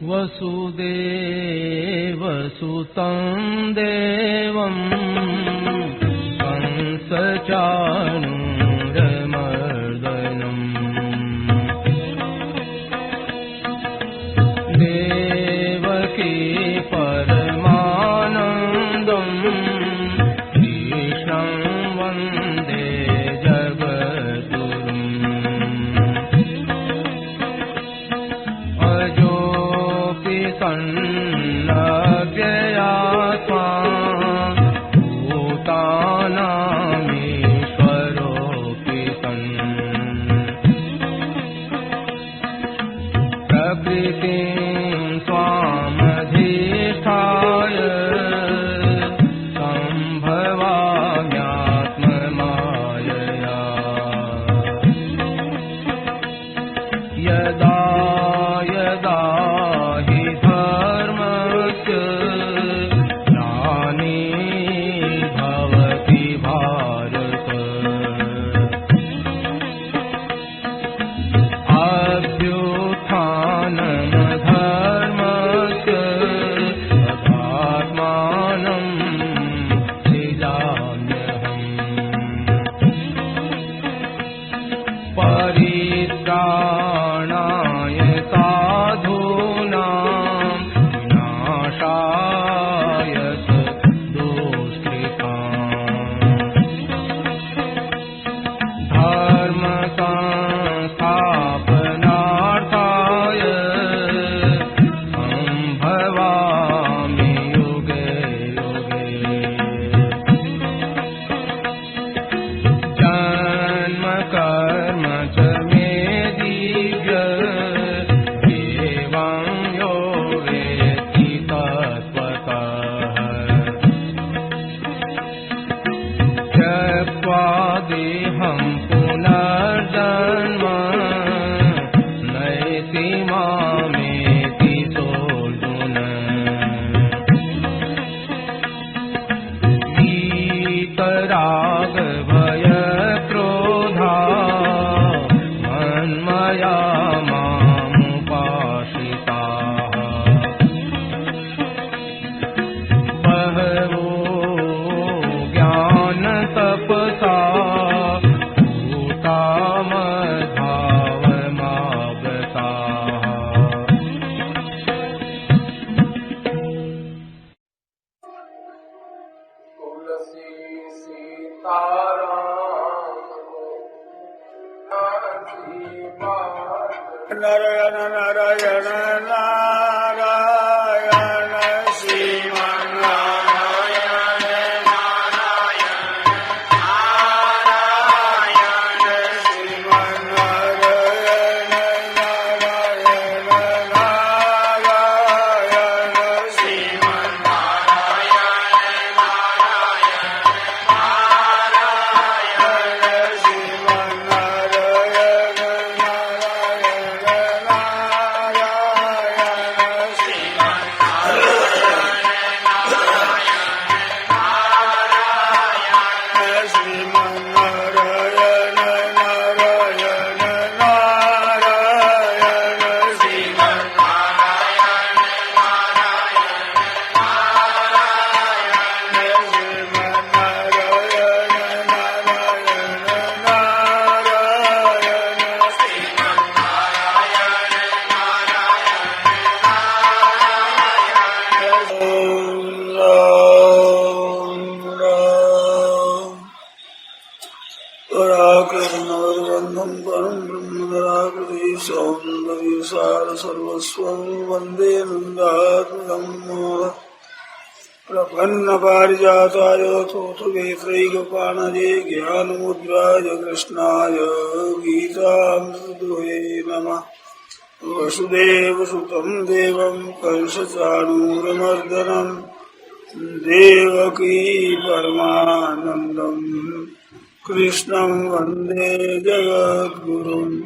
वसुदेवसुतं देवं कंसचाणूरमर्दनम् देवकी परमानन्दं कृष्णं वन्दे जगद्गुरुम् सन्नव्ययात्मा भूतानामीश्वरोऽपि सन् प्रकृतिं स्वामधिष्ठाय सम्भवाम्यात्ममायया यदा यदा हि धर्मस्य ग्लानिर्भवति भारत अभ्युत्थानमधर्मस्य तदात्मानं सृजाम्यहम् परित्राणाय साधूनां विनाशाय दुष्कृताम् धर्म संस्थापनार्थाय सम्भवामि युगे युगे जन्म कर्म च मे दिव्य एवं यो वेत्ति तत्त्वतः त्यक्त्वा देहं पुनर्जन्म नयति मामेति सोऽर्जुन वीतरागभयक्रोधा मन्मया मामुपाश्रिताः बहवो ज्ञानतपसा भूता मद्भावमागताः तुलसी सीताराम नारायण नारायण नारायण श्रीमन्नारायण नारायण श्रीमन्नारायण नारायण नारायण श्रीमन्नारायण नारायण श्रीमन्नारायण सर्वस्वं वन्दे नन्दात्मकम् प्रपन्नपारिजाताय तोत्रवेत्रैकपाणये ज्ञानमुद्राय कृष्णाय गीतामृतदुहे नमः। वसुदेवसुतं देवं कंसचाणूरमर्दनं देवकी परमानन्दं कृष्णं वन्दे जगद्गुरुम्।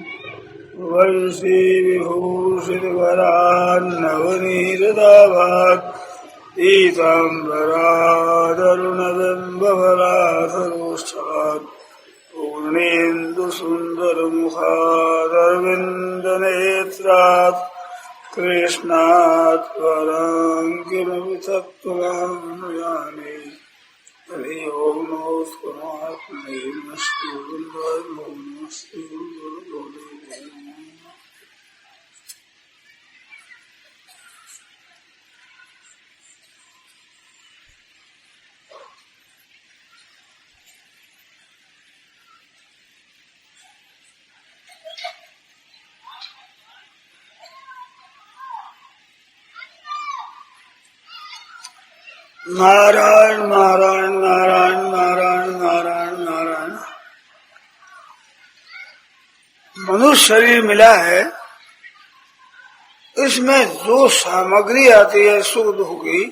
वंशी विभूषितकरान्नवनीरदाभात् पीताम्बरादरुणबिम्बफलाधरोष्ठात् पूर्णेन्दुसुन्दरमुखादरविन्दनेत्रात् कृष्णात् परं किमपि तत्त्वमहं न जाने। हरि ओं नमोऽस्तु परमात्मने नमस्ते गुरुदेवाय नमस्ते गुरुदेवाय। नारायण नारायण नारायण नारायण नारायण नारायण। मनुष्य शरीर मिला है, इसमें जो सामग्री आती है सुख दुख की,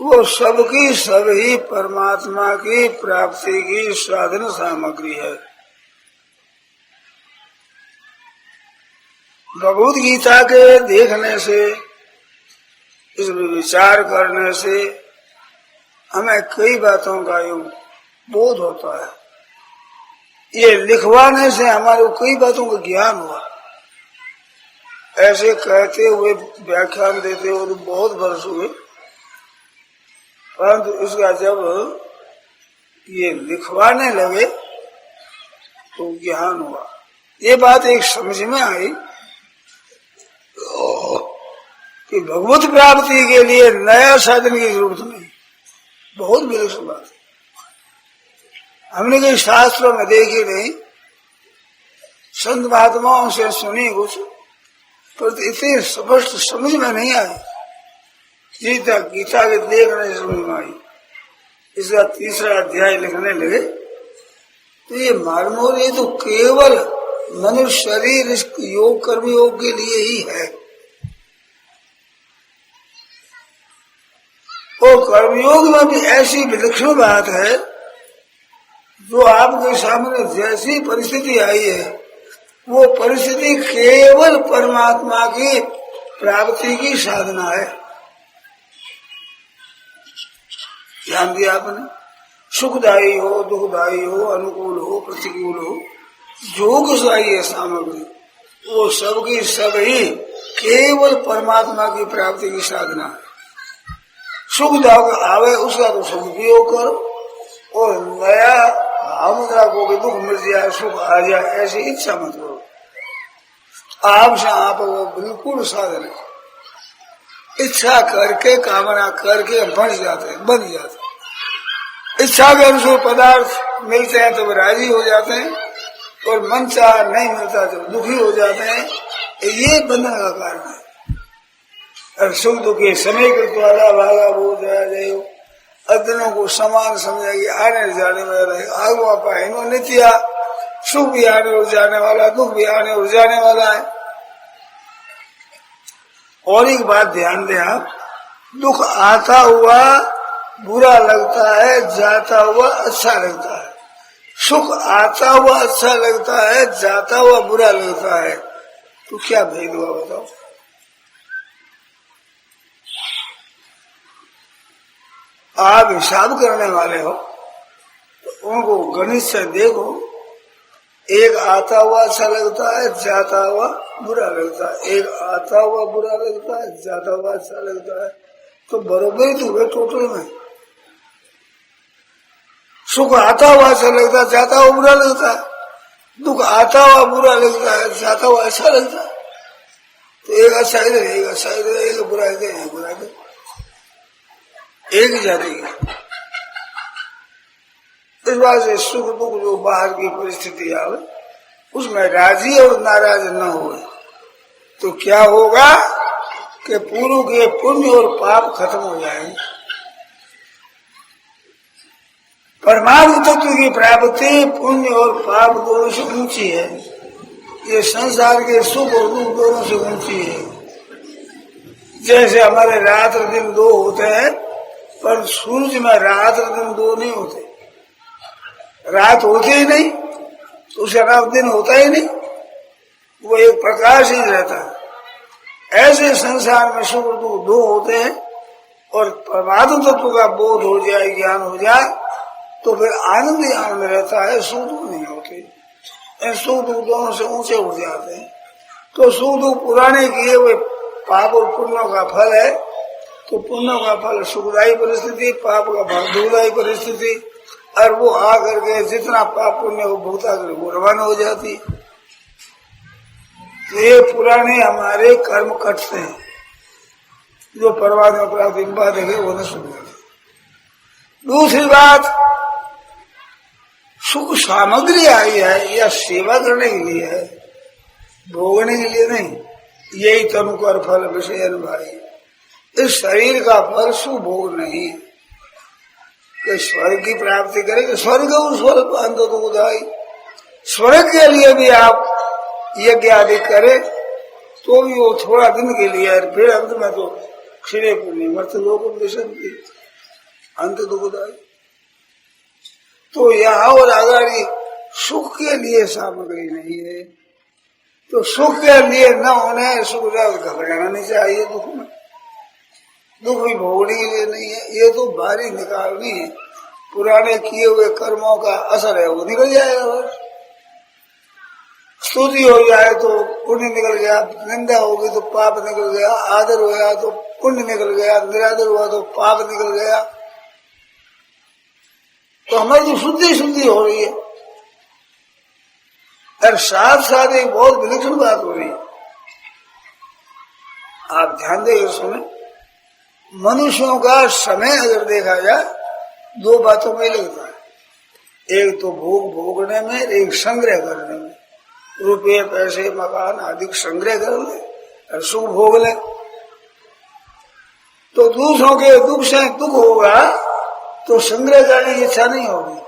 वो सबकी सभी परमात्मा की प्राप्ति की साधन सामग्री है। भगवद गीता के देखने से, इसमें विचार करने से हमें कई बातों का यूं बोध होता है। ये लिखवाने से हमारे कई बातों का ज्ञान हुआ। ऐसे कहते हुए व्याख्यान देते हुए तो बहुत वर्ष हुए, परंतु इसका जब ये लिखवाने लगे तो ज्ञान हुआ। ये बात एक समझ में आई कि भगवत प्राप्ति के लिए नया साधन की जरूरत नहीं। बहुत विलक्षण बात है, हमने कई शास्त्रों में देखी नहीं, संत महात्माओं से सुनी कुछ, पर इतनी स्पष्ट समझ में नहीं आई जितना गीता के देखने से समझ में आई। इसका तीसरा अध्याय लिखने लगे तो ये मालूम हो रही तो केवल मनुष्य शरीर इस योग कर्म योग के लिए ही है। और कर्मयोग में भी ऐसी विलक्षण बात है, जो आपके सामने जैसी परिस्थिति आई है, वो परिस्थिति केवल परमात्मा की प्राप्ति की साधना है। ध्यान दिया आपने? सुखदायी हो, दुखदायी हो, अनुकूल हो, प्रतिकूल हो, जो कुछ आई है सामग्री, वो सबकी सब ही केवल परमात्मा की प्राप्ति की साधना है। सुख दुख आवे उसका तो सदुपयोग करो, और नया हम रखो कि दुख मिल जाए सुख आ जाए ऐसी इच्छा मत करो। आपसे आप वो बिल्कुल साधन है। इच्छा करके कामना करके बन जाते हैं। इच्छा के अनुसार पदार्थ मिलते हैं तो राजी हो जाते हैं, और मन चाह नहीं मिलता तो दुखी हो जाते हैं। ये बंधन का कारण है। और सुख दुख के समय के द्वारा भागा बोल जाए अदनों को समान समझेगी, आने जाने में रहे आगवा पाए नित्या। सुख भी आने और जाने वाला, दुख भी आने और जाने वाला है। और एक बात ध्यान दें आप, दुख आता हुआ बुरा लगता है, जाता हुआ अच्छा लगता है। सुख आता हुआ अच्छा लगता है, जाता हुआ बुरा लगता है। तो क्या भेद हुआ बताओ? आप हिसाब करने वाले हो तो उनको गणित से देखो, एक आता हुआ अच्छा लगता है, जाता हुआ बुरा लगता है। एक आता हुआ बुरा लगता है, जाता हुआ अच्छा लगता है, तो बरोबर ही तो हुए टोटल में। सुख आता हुआ अच्छा लगता है, जाता हुआ बुरा लगता है। दुख आता हुआ बुरा लगता है, जाता हुआ अच्छा लगता है। तो एक अच्छा इधर, एक अच्छा इधर, एक बुरा इधर, एक बुरा इधर, एक ही जाती है। इस बात से सुख दुख जो बाहर की परिस्थिति आवे उसमें राजी और नाराज न हो तो क्या होगा कि पूर्व के पुण्य और पाप खत्म हो जाएंगे। परमार्थ तत्व की प्राप्ति पुण्य और पाप दोनों से ऊंची है। ये संसार के सुख और दुख दोनों से ऊंची है। जैसे हमारे रात और दिन दो होते हैं, पर सूरज में रात और दिन दो नहीं होते। रात होती ही नहीं तो उसका नाम दिन होता ही नहीं। वो एक प्रकाश ही रहता है। ऐसे संसार में सुख दुख दो होते हैं, और परमात्म तत्व का बोध हो जाए, ज्ञान हो जाए, तो फिर आनंद ही आनंद रहता है, सुख दुख नहीं होते। सुख दुख दोनों से ऊंचे उठ जाते हैं। तो सुख दुख पुराने किए हुए पाप और पुण्यों का फल है। तो पुण्यों का फल सुखदायी परिस्थिति, पाप का फल दुखदायी परिस्थिति, और वो आकर के जितना पाप पुण्य को भुगता कर वो रवाना हो जाती। तो ये पुराने हमारे कर्म कटते हैं, जो परमात्मा प्राप्ति की बात है वो न सुन जाते। दूसरी बात, सुख सामग्री आई है या सेवा करने के लिए है, भोगने के लिए नहीं। यही तनु कर फल विषय भाई, इस शरीर का फल सुभोग नहीं है कि स्वर्ग की प्राप्ति करेंगे। स्वर्ग स्वर्ग अंत दुखदाई, स्वर्ग के लिए भी आप यज्ञ आदि करें तो भी वो थोड़ा दिन के लिए है, फिर अंत में तो क्षीणे पुण्य मर्त लोग अंत दुखदाई। तो यहाँ और आगाड़ी सुख के लिए सामग्री नहीं है। तो सुख के लिए न होने सुख घबराना नहीं चाहिए। दुख में दुख भी भोगने के लिए नहीं है, ये तो बाहरी निकालनी है। पुराने किए हुए कर्मों का असर है, वो निकल जाएगा। बस स्तुति हो जाए तो पुण्य निकल गया, निंदा होगी तो पाप निकल गया, आदर हो गया तो पुण्य निकल गया, निरादर हुआ तो पाप निकल गया। तो हमारी तो शुद्धि शुद्धि हो रही है। और साथ साथ एक बहुत विलक्षण बात हो रही है, आप ध्यान देकर सुने। मनुष्यों का समय अगर देखा जाए दो बातों में लगता है, एक तो भोग भोगने में, एक संग्रह करने में। रुपये पैसे मकान आदि संग्रह कर ले और सुख भोग ले। तो दूसरों के दुख से दुख होगा तो संग्रह करने की इच्छा नहीं होगी,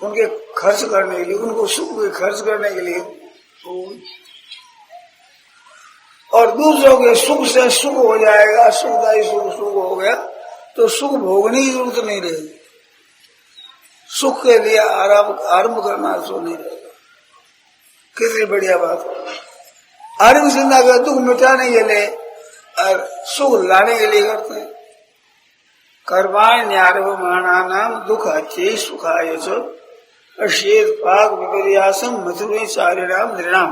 उनके खर्च करने के लिए, उनको सुख में खर्च करने के लिए। और दूसरों के सुख से सुख हो जाएगा, सुखदायी सुख सुख हो गया तो सुख भोगने की जरूरत नहीं रहेगी। सुख के लिए आरंभ करना सो नहीं रहेगा। कितनी बढ़िया बात। आरंभ सिंधा का दुख मिटाने के लिए और सुख लाने के लिए करते हैं। कर्माण्यारभमाणानाम दुख अच्छे सुखाय च अश्येत पाक विपर्यासम मथुरे चारिणाम नृणाम।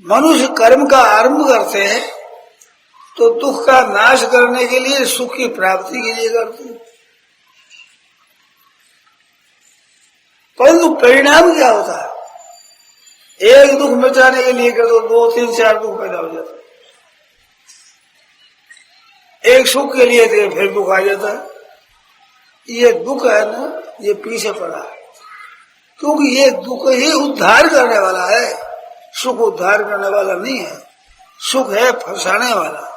मनुष्य कर्म का आरंभ करते हैं तो दुख का नाश करने के लिए, सुख की प्राप्ति के लिए करते हैं। परंतु परिणाम क्या होता है? एक दुख मिटाने के लिए कर दो, 2 3 4 दुख पैदा हो जाता है। एक सुख के लिए थे फिर दुख आ जाता है। ये दुख है ना, ये पीछे पड़ा है, क्योंकि ये दुख ही उद्धार करने वाला है, सुख उद्धार करने वाला नहीं है। सुख है फंसाने वाला।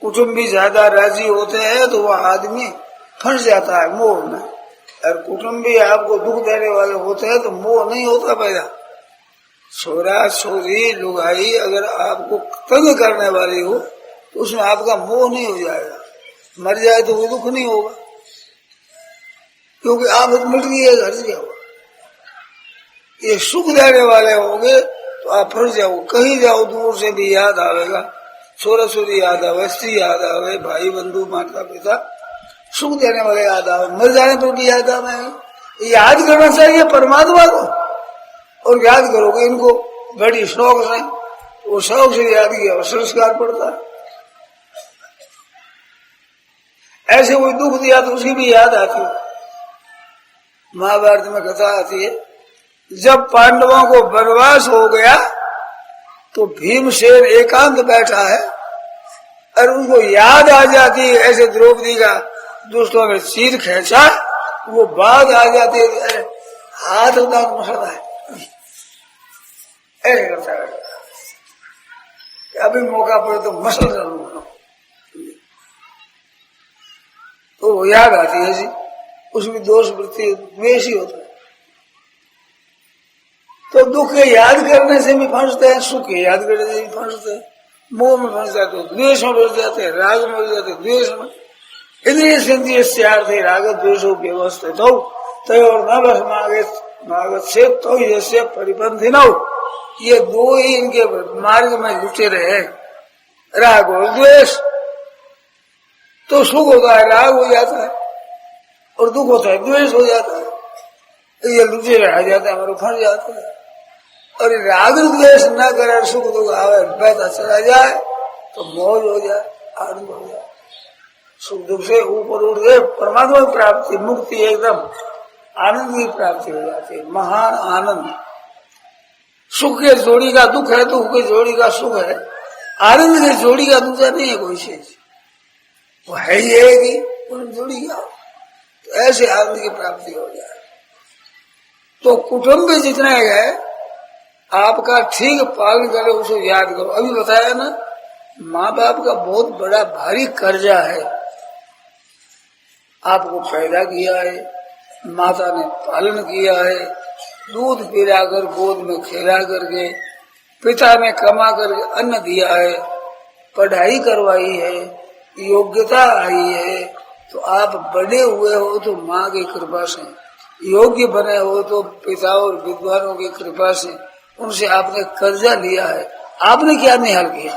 कुटुंबी ज्यादा राजी होते हैं तो वह आदमी फंस जाता है मोह में, और कुटुंबी आपको दुख देने वाले होते हैं तो मोह नहीं होता पैदा। छोरा छोरी लुगाई अगर आपको तंग करने वाली हो तो उसमें आपका मोह नहीं हो जाएगा। मर जाए तो वो दुख नहीं होगा, क्योंकि आप मिट गई घर से जाओ। ये सुख देने वाले होंगे तो आप फंस जाओ। कहीं जाओ दूर से भी याद आवेगा, छोरा छोरी याद आवे, स्त्री याद आवे, भाई बंधु माता पिता, सुख देने वाले याद आवे। मर जाने पर भी याद आवे। याद करना चाहिए परमात्मा को, और याद करोगे इनको बड़ी शौक से, वो शौक से याद किया और संस्कार पड़ता है। ऐसे कोई दुख दिया तो उसकी भी याद आती है। महाभारत में कथा आती है, जब पांडवों को वनवास हो गया तो भीमसेन एकांत बैठा है और उनको याद आ जाती है ऐसे द्रौपदी का दुष्टों ने चीर खींचा, वो बात आ जाती है, हाथ उठा मसला है, ऐसे करता है। अभी मौका पड़े तो मसल करूंगा, तो वो याद आती है जी, उसमें दोष वृत्ति द्वेष ही होता है। तो दुख के याद करने से भी फंसते हैं, सुख के याद करने से भी फंसते हैं। मोह में फंस जाते हो, द्वेष में फंस जाते हैं, राग में फंस जाते हैं, द्वेष में। इंद्रिय संधि राग द्वेषो व्यवस्थित हो तय और न बस मांगे नागच्छेद तो जैसे परिपंथी न हो। ये दो ही इनके मार्ग में जुटे रहे, राग और द्वेष। तो सुख होता है राग हो जाता है, और दुख होता है द्वेष हो जाता है। ये लुटे रह जाता है, हमारे फंस जाता है। और राग द्वेष न करे, सुख दुख आवे बहता चला जाए तो मौज हो जाए, आनंद हो जाए, सुख दुख से ऊपर उठ गए, परमात्मा की प्राप्ति, मुक्ति, एकदम आनंद की प्राप्ति हो जाती है, महान आनंद। सुख के जोड़ी का दुख है, दुख के जोड़ी का सुख है, आनंद के जोड़ी का दूसरा नहीं है कोई चीज, वो है ही एक ही, जोड़ी का। तो ऐसे आनंद की प्राप्ति हो जाए। तो कुटुंब में जितना है आपका ठीक पालन करो, उसे याद करो। अभी बताया ना, माँ बाप का बहुत बड़ा भारी कर्जा है। आपको पैदा किया है, माता ने पालन किया है, दूध पिलाकर गोद में खिला करके, पिता ने कमा करके अन्न दिया है, पढ़ाई करवाई है, योग्यता आई है। तो आप बड़े हुए हो तो माँ की कृपा से, योग्य बने हो तो पिता और विद्वानों की कृपा से, उनसे आपने कर्जा लिया है। आपने क्या निहाल किया,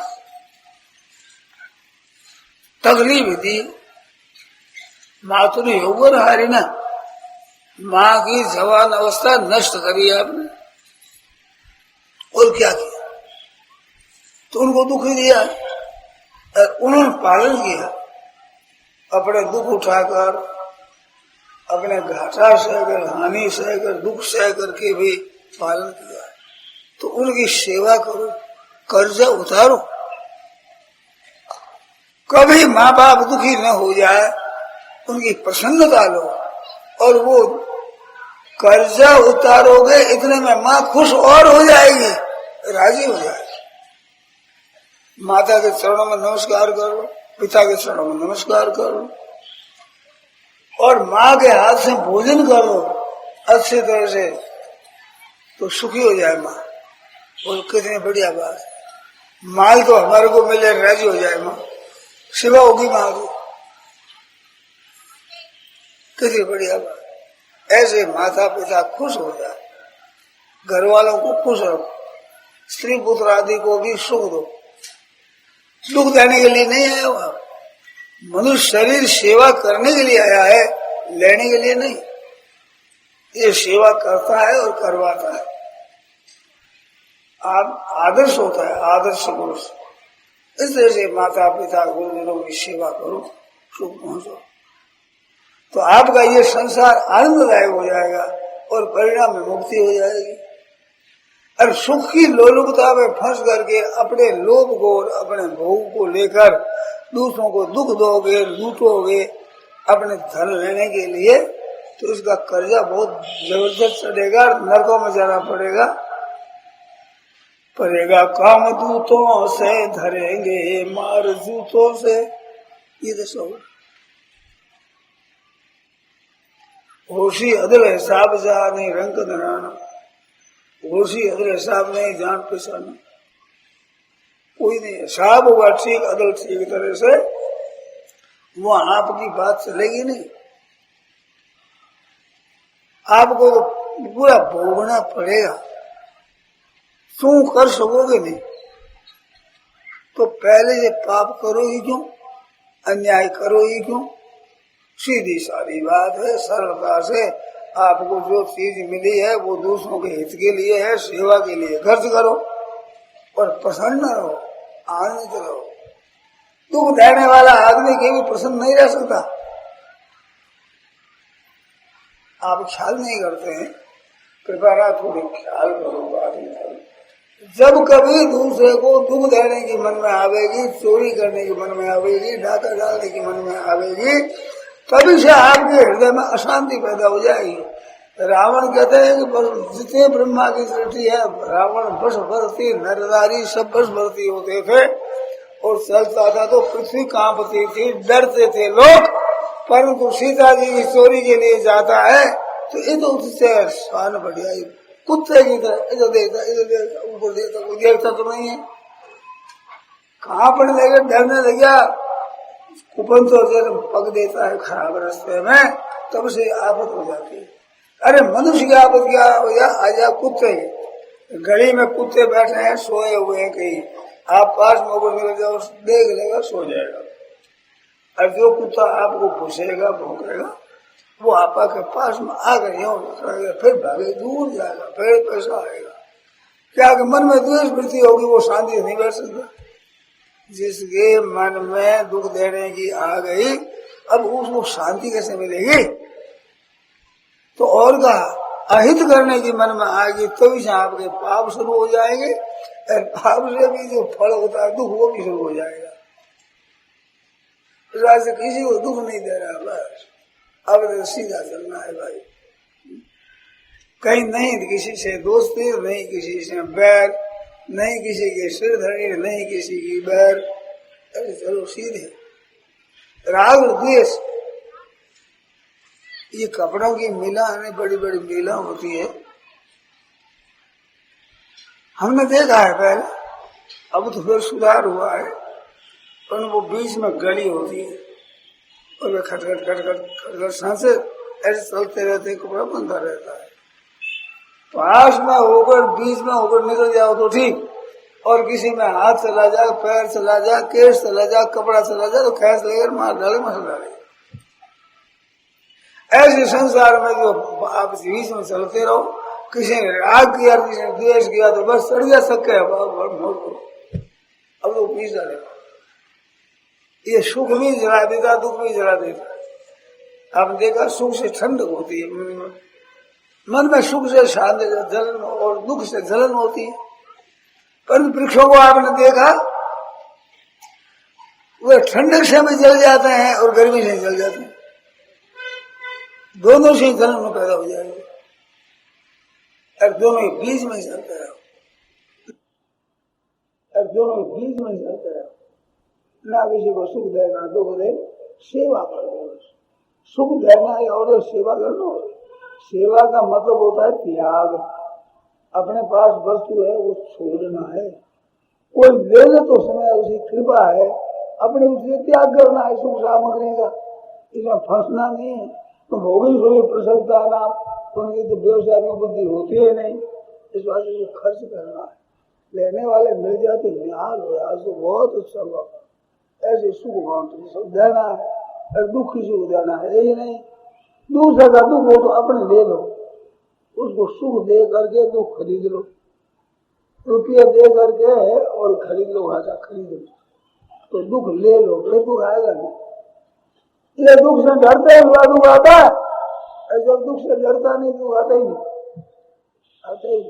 तकलीफ दी, मातृ यौवन हारी ना, माँ की जवान अवस्था नष्ट करी आपने, और क्या किया? तो उनको दुख दिया, और उन्होंने पालन किया, अपने दुख उठाकर, अपने घाटा सहकर, हानि सहकर, दुख सह करके भी पालन किया। तो उनकी सेवा करो, कर्जा उतारो। कभी माँ बाप दुखी न हो जाए, उनकी प्रसन्नता लो, और वो कर्जा उतारोगे इतने में माँ खुश और हो जाएगी, राजी हो जाएगी। माता के चरणों में नमस्कार करो, पिता के चरणों में नमस्कार करो, और माँ के हाथ से भोजन करो अच्छी तरह से, तो सुखी हो जाए माँ। बोल कितनी बढ़िया बात है। माल तो हमारे को मिले, राजी हो जाए माँ, सेवा होगी माँ की, कितनी बढ़िया बात। ऐसे माता पिता खुश हो जाए, घर वालों को खुश रखो, स्त्री पुत्र आदि को भी सुख दो। दुख देने के लिए नहीं आया हुआ, मनुष्य शरीर सेवा करने के लिए आया है, लेने के लिए नहीं। ये सेवा करता है और करवाता है। आप आदर्श होता है, आदर्श पुरुष। इस तरह से माता पिता गुरुजनों की सेवा करो, सुख पहुंचो, तो आपका ये संसार आनंददायक हो जाएगा, और परिणाम में मुक्ति हो जाएगी। और सुख की लोलुपता में फंस करके अपने लोभ को और अपने भोग को लेकर दूसरों को दुख दोगे, लूटोगे अपने धन लेने के लिए, तो इसका कर्जा बहुत जबरदस्त चढ़ेगा, नरकों में जाना पड़ेगा। पड़ेगा काम दूतों से, धरेंगे मार जूतों से। ये दशा होशी अदल हिसाब जा नहीं, रंग नराना, होशी अदल हिसाब नहीं, जान पहचाना कोई नहीं। हिसाब होगा ठीक, अदल ठीक तरह से, वो आपकी बात चलेगी नहीं। आपको पूरा भोगना पड़ेगा, क्यों कर सकोगे नहीं। तो पहले से पाप करो ही क्यों, अन्याय करो ही क्यों। सीधी सारी बात है, सरलता से आपको जो चीज मिली है वो दूसरों के हित के लिए है, सेवा के लिए खर्च करो, और प्रसन्न रहो, आनंदित रहो। दुख देने वाला आदमी के भी प्रसन्न नहीं रह सकता। आप ख्याल नहीं करते हैं, कृपया थोड़ी ख्याल करो बात में। जब कभी दूसरे को दुख देने की मन में आवेगी, चोरी करने की मन में आवेगी, डाका डालने की मन में आवेगी, तभी से आपके हृदय में अशांति पैदा हो जाएगी। रावण कहते हैं कि जितने ब्रह्मा की सृष्टि है, रावण बस भरती, नरनारी सब बस भरती होते थे, और चलता था तो पृथ्वी कांपती थी, डरते थे लोग। परंतु सीता जी की चोरी के लिए जाता है तो इधर उससे शान बढ़िया, कुत्ते की तरह इधर देखता, इधर देखता, ऊपर देखता, कोई देखता तो नहीं है। कहाँ पड़ने लगे, डरने लग गया, कुपन तो पक देता है खराब रास्ते में, तब से आफत हो जाती है। अरे मनुष्य की आपत क्या हो जा, आजा कुत्ते गली में कुत्ते बैठे हैं, सोए हुए हैं कहीं, आप पास में ऊपर निकल जाओ, देख लेगा, सो जाएगा। और जो कुत्ता आपको घुसेगा, भौंकेगा, वो आपा के पास में आकर यूं करेगा, फिर भागे दूर जाएगा, फिर पैसा आएगा। क्या कि मन में द्वेष वृत्ति होगी, वो शांति से नहीं बैठ सकता। जिसके मन में दुख देने की आ गई, अब उसको शांति कैसे मिलेगी? तो और का अहित करने की मन में आएगी, तभी से आपके पाप शुरू हो जाएंगे, और पाप से भी जो फल होता है दुख, वो भी शुरू हो जाएगा। से किसी को दुख नहीं दे रहा, बस अब तो सीधा चलना है भाई। कहीं नहीं किसी से दोस्ती, नहीं किसी से बैर, नहीं किसी के सिर धड़ी, नहीं किसी की बैर, अरे चलो सीधे। राग और द्वेष, ये कपड़ों की मिला है, बड़ी बड़ी मिला होती है, हमने देखा है पहले, अब तो फिर सुधार हुआ है। और वो बीच में गली होती है, और वे खटखट खटखट खटखट सांसे ऐसे चलते रहते, कपड़ा बनता रहता है। पास में होकर, बीच में होकर निकल जाओ तो ठीक, और किसी में हाथ चला जाए, पैर चला जाए, केस चला जाए, कपड़ा चला जाए, तो खैस लेकर मार डाले, मसल डाले। ऐसे संसार में जो आप बीच में चलते रहो, किसी ने राग किया, किसी ने द्वेष किया, तो बस चढ़ जा सके, अब तो पीस डालेगा। ये सुख भी जला देता, दुख भी जला देता। आपने देखा सुख से ठंडक होती है, मन में सुख से शांति जलन, और दुख से जलन होती है। पर वृक्षों को आपने देखा, वे ठंडक से भी जल जाते हैं और गर्मी से जल जाते हैं, दोनों से जलन में पैदा हो जाएगी, और दोनों के बीच में चलते रहो, और दोनों के बीच में चलते रहो। ना किसी को सुख दे, ना दुख दे, सेवा करो। सुख देना है और सेवा करना हो। सेवा का मतलब होता है त्याग। अपने पास वस्तु है, वो छोड़ना है। कोई ले ले तो समय उसकी कृपा है, अपने उससे त्याग करना है सुख सामग्री का, इसमें फंसना नहीं है। तो भोगी सोई प्रसन्नता नाम, तो उनकी तो व्यवसाय की बुद्धि होती है नहीं, इस बात को खर्च करना है। लेने वाले मिल जाए तो निहाल हो, आज तो बहुत अच्छा हुआ। ऐसे सुख बांटो, सब देना है, और दुख की सुख देना है, यही नहीं। दूसरे का दुख हो तो अपने ले लो, उसको सुख दे करके दुख खरीद लो, रुपये दे करके और खरीद लो, घाटा खरीद लो, तो दुख ले लो, फिर दुख आएगा नहीं। ये दुख से डरते हैं, हुआ दुख आता है, और जब दुख से डरता नहीं, दुख आता ही नहीं, आता ही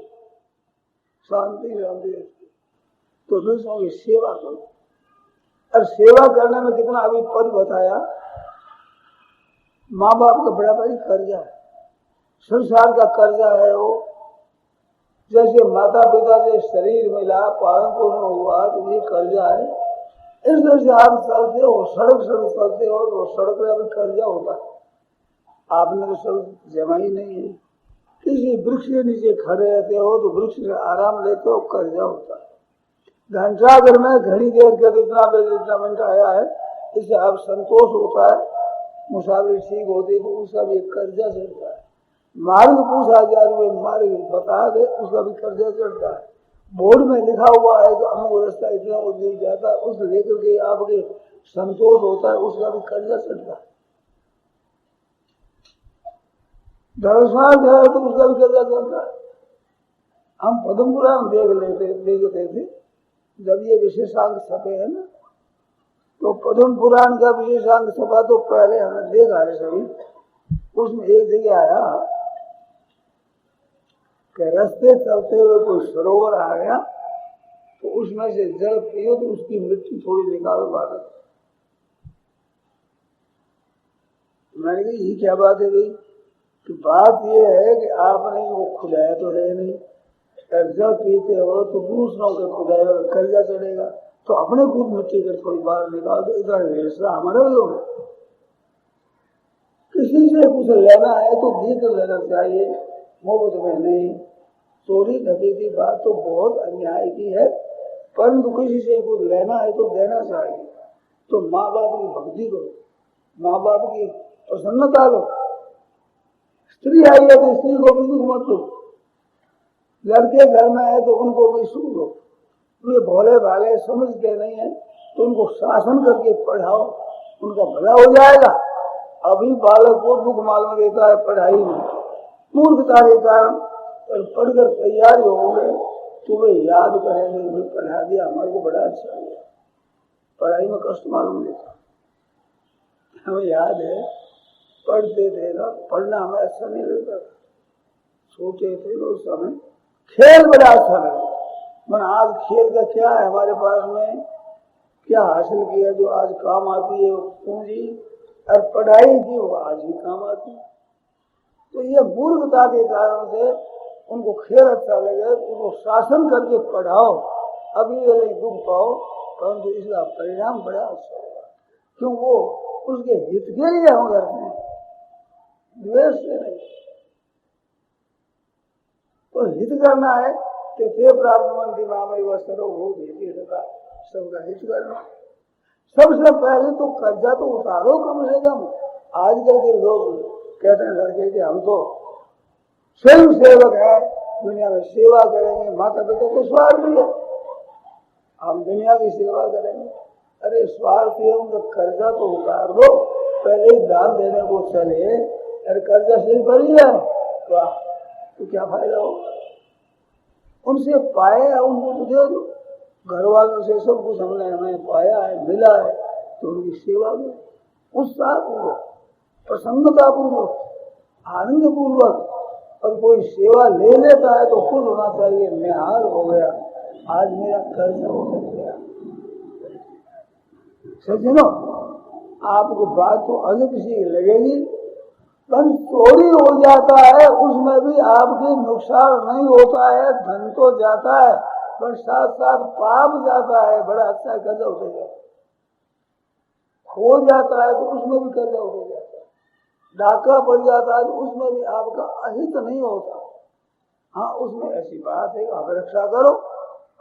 शांति शांति। तो दूसरों की सेवा करो, और सेवा करने में कितना अभी पद बताया। माँ बाप का बड़ा बड़ी कर्जा है, संसार का कर्जा है वो। जैसे माता पिता से शरीर मिला, पालन पोषण हुआ, तो ये कर्जा है। इस तरह से आप चलते हो, सड़क सड़क चलते हो, वो सड़क में अभी कर्जा होता है। आपने तो सड़क जमा ही नहीं है। किसी वृक्ष के नीचे खड़े रहते हो तो वृक्ष से आराम लेते हो, कर्जा होता है। घंटाघर में घड़ी देर के इतना बजे इतना मिनट आया है, इससे आप संतोष होता है, मुसाफिर ठीक होती है, तो उसका भी एक कर्जा चढ़ता है। मार्ग पूछा जा रही है, मार्ग बता दे, उसका भी कर्जा चढ़ता है। बोर्ड में लिखा हुआ है कि अमुक रास्ता इतना उद्योग जाता है, उस लेकर के आपके संतोष होता है, उसका भी कर्जा चढ़ता है। धर्मशाल है तो उसका भी कर्जा चढ़ता है। हम पद्म पुराण देखते थे, जब ये विशेषांक छपे है ना, तो पद्म पुराण का विशेषांक छपा तो पहले हमने देखा है सभी। उसमें एक जगह आया कि रास्ते चलते हुए कोई सरोवर आ गया, तो उसमें से जल पियो तो उसकी मृत्यु थोड़ी निकालो बात। मैंने कहा ये क्या बात है भाई? कि बात ये है कि आपने वो खुदाया तो है नहीं, जल पीते हो तो दूसरों के खुदाया कर्जा चढ़ेगा, तो अपने खुद मिट्टी कर थोड़ी बाहर निकाल दो। इतना हिस्सा हमारे लोग, किसी से कुछ लेना है तो देकर लेना चाहिए, मुफ्त में नहीं। चोरी डकैती बात तो बहुत अन्याय की है, परंतु किसी से कुछ लेना है तो देना चाहिए। तो माँ बाप की भक्ति करो, माँ बाप की प्रसन्नता लो। स्त्री आई है तो स्त्री को भी दुख मत दो, लड़के घर में है तो उनको भी सुख दो। वे भोले भाले समझते नहीं है तो उनको शासन करके पढ़ाओ, उनका भला हो जाएगा। अभी बालक को दुख मालूम देता है पढ़ाई में, मूर्खता के कारण, पर पढ़कर तैयार होंगे तो वे याद करेंगे भी पढ़ा दिया हमारे को बड़ा अच्छा हुआ। पढ़ाई में कष्ट मालूम देता, हमें याद है पढ़ते थे ना, पढ़ना हमें अच्छा नहीं लगता। छोटे थे तो उस समय खेल बड़ा अच्छा लगा। मन आज खेल का क्या है हमारे पास में, क्या हासिल किया जो आज काम आती है पूंजी, और पढ़ाई की वो आज भी काम आती। तो ये मूर्खता के कारण से उनको खेल अच्छा लगे, उनको शासन करके पढ़ाओ, अभी ये दुख पाओ, परंतु इसका परिणाम बड़ा अच्छा होगा। क्यों? वो उसके हित के लिए हम करते हैं, द्वेष से नहीं। तो हित करना है तो ते प्राप्त मंत्री मामय वस्त्रो वो भेजी रखा, सबका हित करना। सबसे पहले तो कर्जा तो उतारो कम से कम। आजकल के लोग कहते हैं लड़के कि हम तो स्वयं सेवक है, दुनिया में सेवा करेंगे, माता पिता तो स्वार्थी है, हम दुनिया की सेवा करेंगे। अरे स्वार्थी है, उनका कर्जा तो उतार दो, पहले ही दान देने को चले, अरे कर्जा सिर पर ही है तो क्या फायदा होगा? उनसे पाए उनको तो दे दो। घर वालों से सब कुछ हमने हमें पाया है, मिला है, तो उनकी सेवा में उत्साह पूर्वक, प्रसन्नता पूर्वक, आनंद पूर्वक। और कोई सेवा ले लेता है तो खुश होना चाहिए, निहाल हो गया, आज मेरा कर्ज हो गया। सज्जनों, आपको बात तो अलग सी लगेगी, पर चोरी हो जाता है उसमें भी आपके नुकसान नहीं होता है, धन तो जाता है पर साथ साथ पाप जाता है, बड़ा अच्छा कर्जा उठ जाता है। खो जाता है तो उसमें भी कर्जा उठ जाता है, डाका पड़ जाता है तो उसमें भी आपका अहित नहीं होता। हाँ, उसमें ऐसी बात है आप रक्षा करो,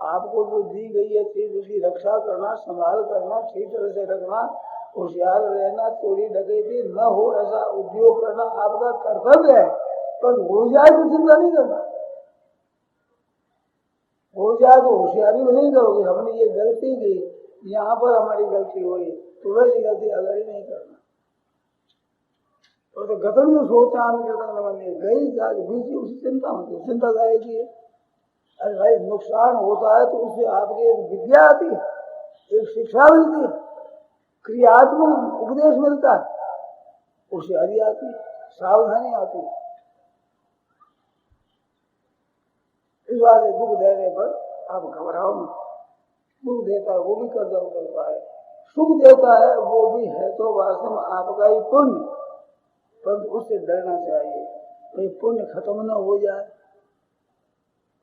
आपको जो दी गई है चीज उसकी रक्षा करना, संभाल करना, ठीक तरह से रखना, होशियार रहना, चोरी डकैती न हो ऐसा उद्योग करना आपका कर्तव्य है। पर हो जाए तो चिंता नहीं करना, हो जाए तो होशियारी में नहीं करोगे, हमने ये गलती की, यहाँ पर हमारी गलती हुई, तो वैसी गलती अगर ही नहीं करना। तो गतन में सोचा हमें गई जाके बीच उसी चिंता होती, चिंता जाएगी। अरे भाई नुकसान होता है तो उससे आपकी एक विद्या आती है, एक शिक्षा मिलती है, क्रियात्मक उपदेश मिलता है, होशियारी आती है, सावधानी आती है। इस बात से दुख देने पर आप घबराओ मत, दुख देता है वो भी कर्जा उतरता है, सुख देता है वो भी है तो वास्तव में आपका ही पुण्य, पर उससे डरना चाहिए तो पुण्य खत्म न हो जाए।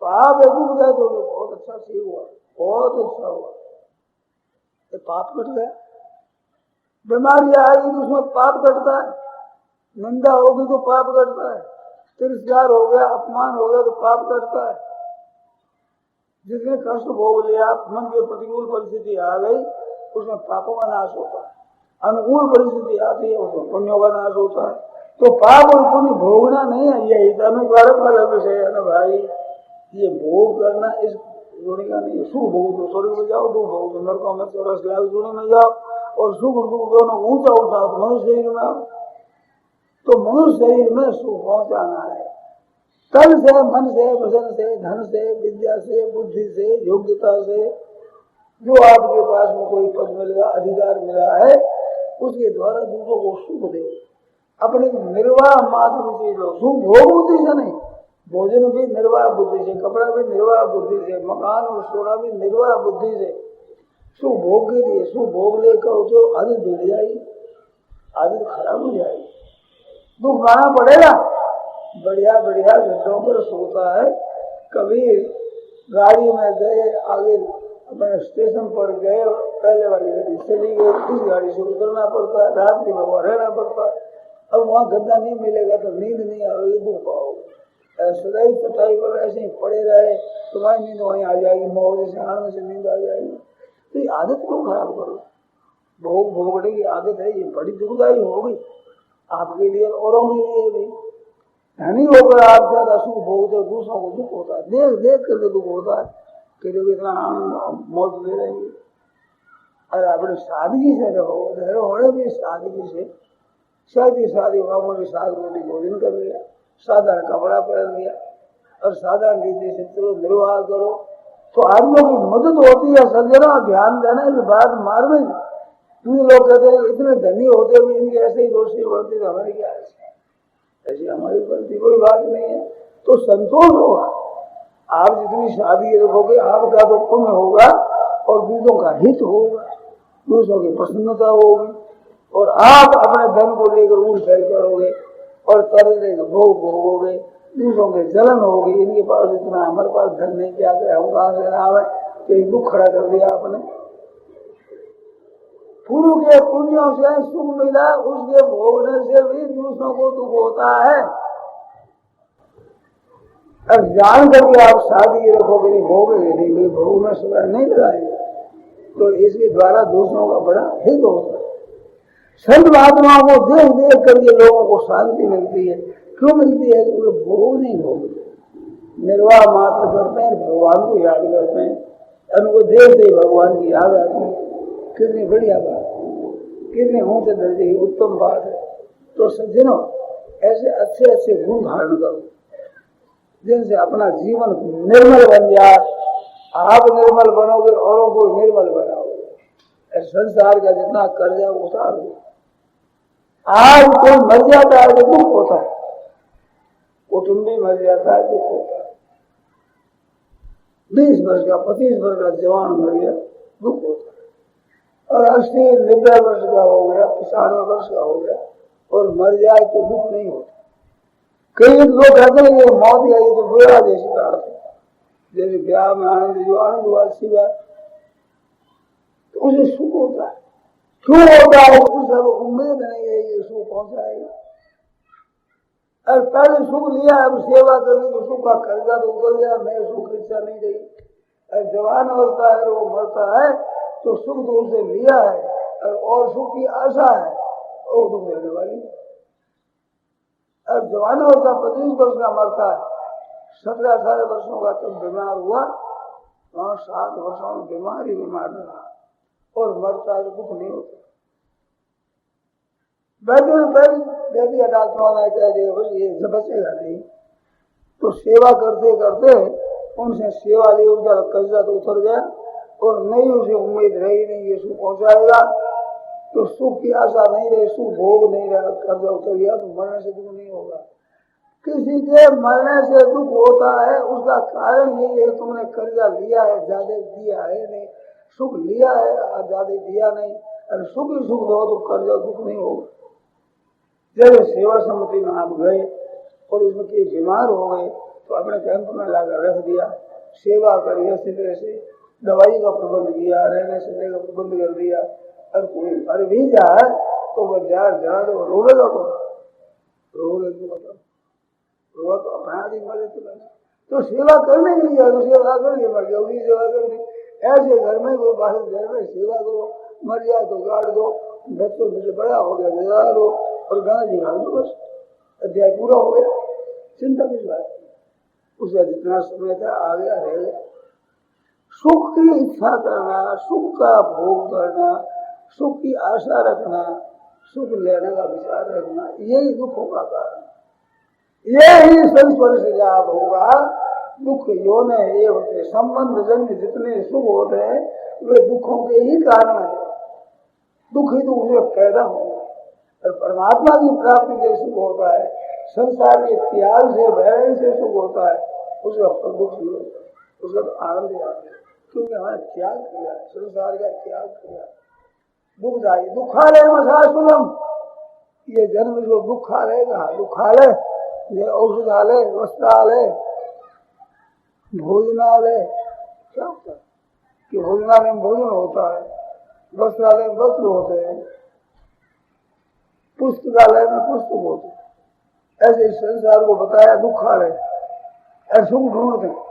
पाप दुख गए तो बहुत अच्छा सही हुआ, बहुत अच्छा हुआ, तो पाप कट गया। बीमारी आएगी तो उसमें पाप कटता है, निंदा होगी तो पाप कटता है, तिरस्कार हो गया, अपमान हो गया तो पाप कटता है। जिसने कष्ट भोग लिया, मन की प्रतिकूल परिस्थिति आ गई, उसमें पापों का नाश होता है, अनुकूल परिस्थिति आती है उसमें पुण्यों का नाश होता है। तो पाप और पुण्य भोगना नहीं है, यही अनुकारक वाला विषय है ना भाई। ये भोग करना इस जोड़ी का नहीं है, सुख भोग तो स्वर्ग में जाओ, दुख भोग तो नरकों में 84 लाख जोड़ी में जाओ, और सुख दुख दोनों ऊंचा उठाओ तो मनुष्य शरीर में आओ। तो मनुष्य शरीर में सुख पहुंचाना है, तन से, मन से, वचन से, धन से, विद्या से, बुद्धि से, योग्यता से, जो आपके पास में कोई पद मिलेगा, अधिकार मिला है, उसके द्वारा दूसरों को सुख दे। अपने निर्वाह मात्र बुद्धि लो, सुख भोग बुद्धि से नहीं, भोजन भी निर्वाह बुद्धि से, कपड़ा भी निर्वाह बुद्धि से, मकान और सोना भी निर्वाह बुद्धि से, सुख भोग के लिए। सुख भोग लेकर तो आदत बिगड़ जाएगी, आदत खराब हो जाएगी, दुख खाना पड़ेगा। बढ़िया बढ़िया गड्ढों पर सोता है, कभी गाड़ी में गए, आगे अपने स्टेशन पर गए, पहले वाली गाड़ी चली गई, इस गाड़ी से उतरना पड़ता है, रात में वहाँ रहना पड़ता है। अब वहाँ गड्ढा नहीं मिलेगा तो नींद नहीं आ रही, दुख पाओगे। सदाई चटाई पर ऐसे ही पड़े रहे, तुम्हारी नींद वहीं आ जाएगी, मोहरे से आने से नींद आ जाएगी। तो ये आदत क्यों खराब करो? भोग भोगने की आदत है, ये बड़ी दुखदायी होगी आपके लिए, औरों के लिए भी। धनी होकर आप ज्यादा सुख भोगते हो, दूसरों को दुख होता है, देख देख करके दुख होता है कि लोग इतना आनंद मौज ले रहे हैं। और अपने सादगी से रहो, होने भी सादगी से, शादी मामूली साग रोटी भोजन कर लिया, साधारण कपड़ा पहन लिया और साधारण रीति से चलो निर्वाह करो, तो आदमियों की मदद होती है। सज्जनों ध्यान देना की बात मार में तुम लोग कहते हैं इतने धनी होते हुए इनकी ऐसे ही दोषी बढ़ती, तो हमारी क्या ऐसी हमारी बढ़ती कोई बात नहीं है। तो संतोष होगा, आप जितनी शादी रखोगे आपका तो पुण्य होगा और दूसरों का हित होगा, दूसरों की प्रसन्नता होगी, और आप अपने धन को लेकर ऊट फैल करोगे और तरह के भोग भोगोगे, दूसरों के जलन होगी, इनके पास इतना हमारे पास धन नहीं, क्या करे हम कहाँ से आवे, तो एक दुख खड़ा कर दिया आपने। पूर्व के पुण्यों से सुख मिला, उसके भोगने से भी दूसरों को दुख होता है। अब जान करके आप शादी रखोगे नहीं, भोगोगे नहीं, भोग में सुबह नहीं लगाएंगे, तो इसके द्वारा दूसरों का बड़ा हित होता है। संत महात्माओं को देख देख करके लोगों को शांति मिलती है। क्यों मिलती है? क्योंकि भोग नहीं भोगते, निर्वाह मात्र करते हैं, भगवान को याद करते हैं, उनको देखते ही भगवान की याद आती है। कितनी बढ़िया बात, कितनी ऊंचे दर्जे की उत्तम बात है। तो सज्जनों, ऐसे अच्छे अच्छे गुण धारण करो जिनसे अपना जीवन निर्मल बन जाए। आप निर्मल बनोगे, औरों को निर्मल बनाओगे। संसार का जितना कर्जा उतार दो। आज कोई मर जाता है तो दुख होता है, कुटुंबी मर जाता है दुख होता है, 20 वर्ष का 25 वर्ष का जवान मर गया दुख होता है, और 80-90 वर्ष का हो गया, 95 वर्ष का हो गया और मर जाए तो दुख नहीं होता। कई लोग कहते हैं कि मौत आई तो बुरा जैसी बात है, जैसे ब्याह में आनंद जो आनंद हुआ अच्छी बात, तो उसे सुख होता है। क्यों होता है? उसे उम्मीद नहीं है ये सुख पहुंचाएगा, और पहले सुख लिया, अब सेवा करनी तो सुख का कर्जा तो उतर गया, मैं सुख इच्छा नहीं रही। और जवान होता है वो मरता है तो सुख तो उसे लिया है और सुख की आशा है, और दुख देने वाली। अब जवान होता 25 वर्ष का मरता है, 17-18 वर्षों का तब बीमार हुआ, वहां 7 वर्षों में बीमार रहा और मरता है तो दुख नहीं होता। वैद्य डॉक्टरों ने कह दिया ये बचेगा नहीं, तो सेवा करते करते उनसे सेवा ली, उनका कर्जा तो उतर गया और नहीं उसे उम्मीद रही नहीं ये सुख पहुंचाएगा, तो सुख की आशा नहीं रही, सुख भोग नहीं रहा, कर्जा उतर गया, तो मरने से दुख नहीं होगा। किसी के मरने से दुख होता है, उसका कारण यही है तुमने कर्जा लिया है, ज्यादा दिया है नहीं, सुख लिया है ज्यादा दिया नहीं, और सुख ही सुख दो तो कर्जा दुख नहीं होगा। जब सेवा समिति में आप गए और उसमें कई बीमार हो गए तो अपने कैंप में लाकर रख दिया, सेवा करिए, अच्छी तरह से दवाई का प्रबंध किया, रहने सहने का प्रबंध कर दिया, और कोई मर भी जाए तो वह जरा तो रोलेगा को रोगा तो अपना आदमी मरे तो सेवा करने के लिए तो सेवा करके मर गया, उसी सेवा करके। ऐसे घर में कोई बाहर घर में सेवा करो, मर जाए तो गाड़ दो, बच्चों में से बड़ा हो गया गुजार दो और गाना जी गाड़ दो, बस अध्याय पूरा हो गया, चिंता किस बात की। उसका जितना समय था आ गया रह गया। सुख की इच्छा करना, सुख का भोग करना, सुख की आशा रखना, सुख लेने का विचार रखना, यही दुखों का कारण, यही संस्पर्श से जाप होगा। दुख योने ये होते, संबंध जन्य जितने सुख होते हैं वे दुखों के ही कारण है। दुख ही दुख से पैदा होगा, और परमात्मा की प्राप्ति से सुख होता है, संसार के त्याग से भय से सुख होता है, उसका फल दुख नहीं होता, उसका तो आनंद ही आता है, क्योंकि हमारे त्याग किया, संसार का त्याग किया। दुखदायी दुखालय मशासुलम, ये जन्म जो दुखालयगा, दुखालय ये औषधालय, वस्त्रालय, भोजनालय, क्या होता है कि भोजनालय में भोजन होता है, वस्त्रालय में वस्त्र होते हैं, पुस्तकालय में पुस्तक होते हैं। ऐसे संसार को बताया दुखालय, ऐसे सुख ढूंढते हैं।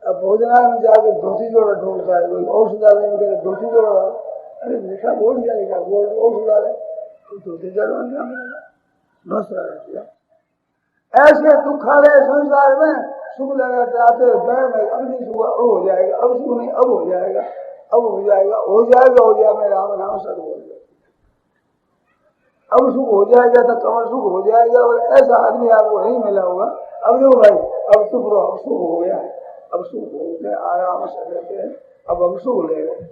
अब भोजनालय में जाकर धोती जोड़ा ढूंढता है कोई, औषधालय में कहते धोती जोड़ा, अरे लिखा बोल जाएगा, बोल औषधालय तो धोती जोड़ा बस रहा। ऐसे दुखारे संसार में सुख लगाते आते पैर में अब नहीं सुख अब हो जाएगा, अब सुख नहीं अब हो जाएगा, अब हो जाएगा, हो जाएगा, हो जाएगा, मैं राम नाम सद हो जाएगा, अब सुख हो जाएगा तो कमर सुख हो जाएगा। और ऐसा आदमी आपको नहीं मिला होगा। अब देखो भाई, अब सुख रहो, अब सुख हो गया, अब सुख हो गया, आराम से रहते हैं, अब हम सुख ले रहे,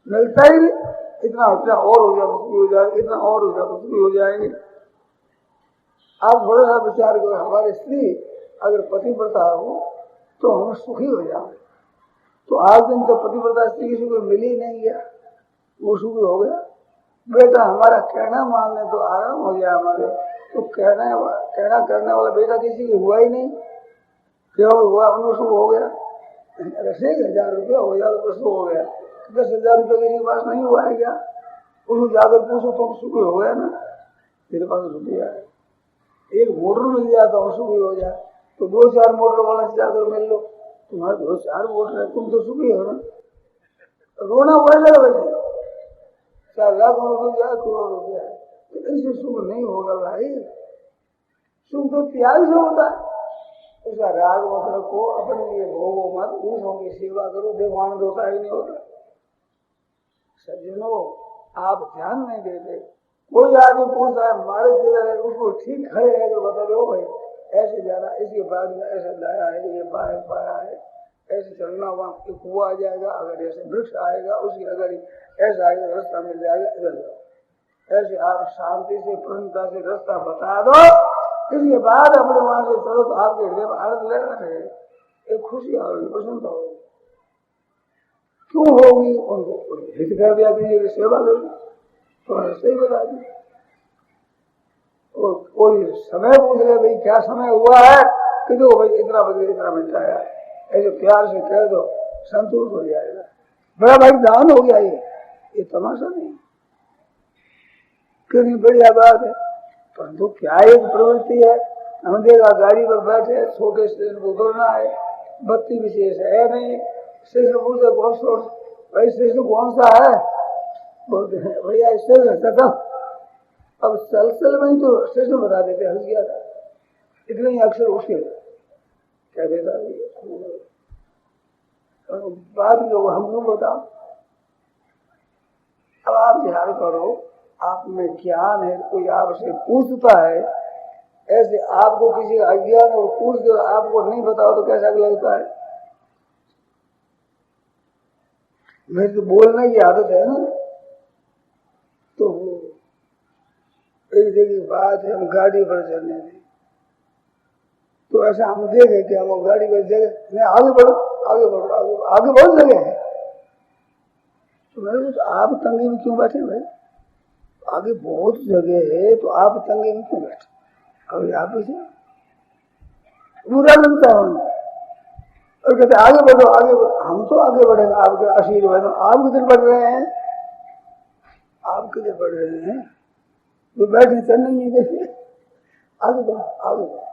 मिलता ही नहीं। इतना इतना और हो जाए सुखी हो जाएगा, इतना और हो जाए तो सुखी हो जाएंगे। आप थोड़ा सा विचार करो, हमारी स्त्री अगर पतिव्रता हो तो हम सुखी हो जाए। तो आज दिन तो पतिव्रता स्त्री किसी को मिल ही नहीं गया, वो सुखी हो गया। बेटा हमारा कहना मानने तो आराम हो गया हमारे, तो कहना करने वाला बेटा किसी की हुआ ही नहीं। क्यों हुआ? उनको सुख हो गया। रसे 1000 रुपया हो जाए तो सुख हो गया। 10,000 रुपये किसी के पास नहीं हुआ है क्या? उसको जाकर पूछो तो सुखी हो गया ना, तेरे पास रुपया है। एक मोटर मिल जाए तो सुखी हो जाए, तो 2-4 मोटर वाला से जाकर मिल लो, तुम्हारे 2-4 मोटर है, तुम तो सुखी हो ना। रोना पड़ेगा वैसे 4 लाख रुपया जाए, करोड़ रुपया है, तो इससे सुख नहीं होगा भाई। सुख तो त्याग से होता है। उसका राग मत रखो, अपने लिए भोगो मत, दूसरों की सेवा करो, देवान होता ही नहीं होता। सज्जनों, आप ध्यान नहीं देते। कोई आदमी पूछता है हमारे किधर है, उसको ठीक खड़े है तो बता दो भाई ऐसे जाना, इसके बाद में ऐसा लाया है, ये बाहर पाया है, ऐसे चलना, वहाँ एक कुआ आ जाएगा, अगर ऐसे वृक्ष आएगा उसकी अगर ऐसा आएगा रास्ता मिल जाएगा, इधर जाओ। ऐसे आप शांति से प्रसन्नता से रास्ता बता दो, इसके बाद अपने वहां से चलो तो आपके हृदय में आनंद ले रहे हैं, एक खुशी होगी, प्रसन्नता होगी। क्यों होगी? उनको हित कर दिया कि सेवा करो, तो सही बता दी। और कोई समय पूछ ले भाई क्या समय हुआ है, कि दो भाई इतना बजे इतना मिलता है, ऐसे प्यार से कह दो, संतोष हो जाएगा। बड़ा भाई दान हो गया, ये तमाशा नहीं, कितनी बढ़िया बात है। परंतु क्या एक प्रवृत्ति है, हम देखा गाड़ी पर बैठे, छोटे स्टेशन को उतरना है, बत्ती विशेष है नहीं, स्टेशन पूछते कौन सा भाई स्टेशन कौन सा है, बोलते हैं भैया स्टेशन था। अब चल में ही तो स्टेशन बता देते, हंस गया था, इतने ही अक्सर उसके कह देता बात लोग हम लोग बताओ। अब आप ध्यान करो, आप में ज्ञान है, कोई आपसे पूछता है, ऐसे आपको किसी अज्ञान और पूछ दो, आपको नहीं बताओ तो कैसा लगता है? मेरी तो बोलने की आदत है ना, तो एक जगह बात है, हम गाड़ी पर चलने दें, तो ऐसा हम देखे कि हम गाड़ी पर जगह नहीं, आगे बढ़ो आगे बढ़ो आगे, आगे बहुत जगह है, तो मेरे तो आप तंगी में क्यों बैठे भाई? आगे बहुत जगह है तो आप तंगे में क्यों बैठे? कभी आप ही बुरा लगता है उनको, और कहते आगे बढ़ो आगे बढ़ो। हम तो आगे बढ़ेंगे आपके आशीर्वाद, आप किधर बढ़ रहे हैं? आप किधर बढ़ रहे हैं? तो बैठे चलने नहीं देते, आगे बढ़ो आगे बढ़ो,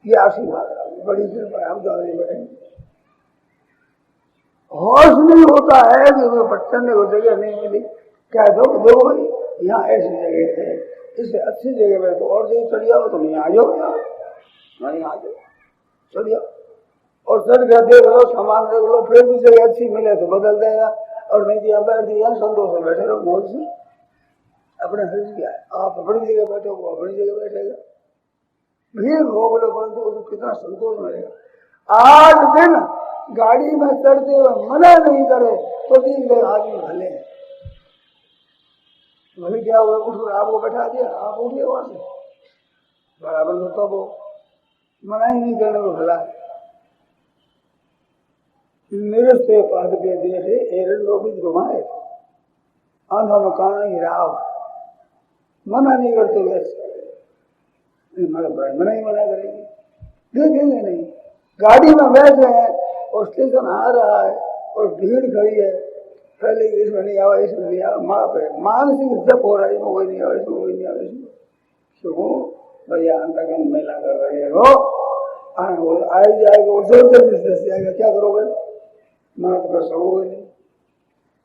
ये आशीर्वाद बड़ी कृपा, हम तो आगे बढ़ेंगे। होश नहीं होता है कि चलने को जगह नहीं मिली, कह दो देखो भाई यहाँ ऐसी जगह है, इससे अच्छी जगह में तो और जगह चढ़ जाओ, तुम यहाँ आ जाओ, नहीं आ जाओ, चढ़ जाओ और चढ़ कर देख लो, सामान देख लो, फिर भी जगह अच्छी मिले तो बदल देगा, और नहीं दिया बैठ दिया संतोष से बैठे रहो, बहुत से अपने हृदय क्या है, आप अपनी जगह बैठो, वो अपनी जगह बैठेगा, भीड़ हो बोलो, परंतु उसको कितना संतोष मिलेगा। आज दिन गाड़ी में चढ़ते हुए मना नहीं करे तो 3 लोग आदमी भले हैं, भले क्या हुआ, उसको आपको बैठा दिया, आप उठिए वहां से, बराबर तो तब मना ही नहीं करने को भला है। निरस्ते पाद पे देखे एरन लोग घुमाए, आंधा मकाना ही राव, मना नहीं करते वैसे मना ही मना करेंगे, देखेंगे नहीं। गाड़ी में बैठ रहे हैं और स्टेशन आ रहा है और भीड़ खड़ी है, पहले इसमें नहीं आवा, इसमें नहीं आवा, माँ पे मानसिक जप हो रहा है, इसमें कोई नहीं आवा, इसमें कोई नहीं आवा, इसमें क्यों भैया अंतगन मेला कर रहे हो, आई जाएगा वो जोर से आएगा, क्या करोगे? मना तो कर सकोगे नहीं,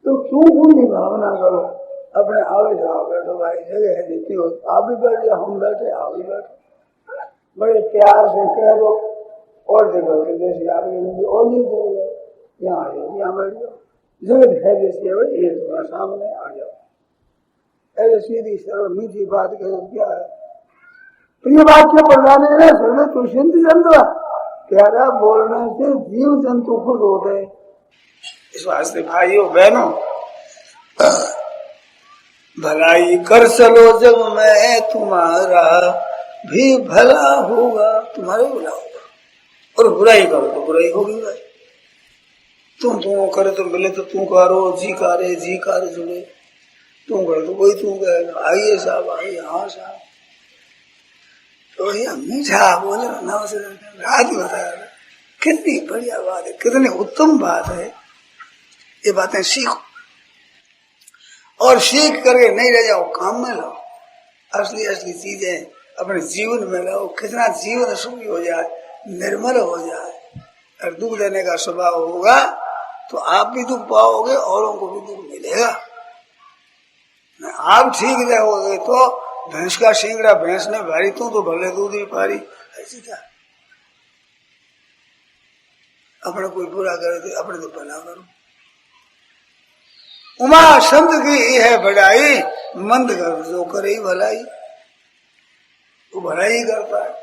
तो क्यों पूरी भावना करो, अपने आवे जाओ, बैठो भाई जगह है जितनी हो, आप भी बैठ जाओ, हम बैठे आप भी बैठो, बड़े प्यार से कह दो और जगह के जैसे आपके और नहीं दो यहाँ आ जाओ, यहाँ बैठ जाओ, जगत है जैसी है भाई, ये तुम्हारा सामने आ जाओ। ऐसे सीधी सरल मीठी बात कह क्या है, प्रिय वाक्य प्रधान है सर्वे तुष्यंत जंतु, प्यारा बोलने से जीव जंतु खुद होते हैं। इस वास्ते भाइयों बहनों, भलाई कर चलो जब मैं तुम्हारा भी भला होगा, तुम्हारा भला होगा, और बुराई करो तो बुराई होगी भाई। तुम करे तो मिले तो तू करो, जी कारे जुड़े, तुम करे तो कोई तू कहेगा आइए साहब आइए, हाँ साहब, तो भैया मीठा बोले रात बताया, कितनी बढ़िया बात है, कितनी उत्तम बात है। ये बातें सीखो और सीख करके नहीं रह जाओ, काम में लाओ, असली चीजें अपने जीवन में लाओ, कितना जीवन सुखी हो जाए, निर्मल हो जाए। और दुख देने का स्वभाव होगा तो आप भी दुख पाओगे, औरों को भी दुख मिलेगा। आप ठीक रहोगे तो भैंस का सिंगड़ा भैंस ने भारी, तू तो भले दूध ही पारी, ऐसी क्या अपने कोई बुरा करे तो अपने तो भला करो। उमा शब्द की है बढ़ाई, मंद कर जो करे भलाई, वो भलाई ही करता है।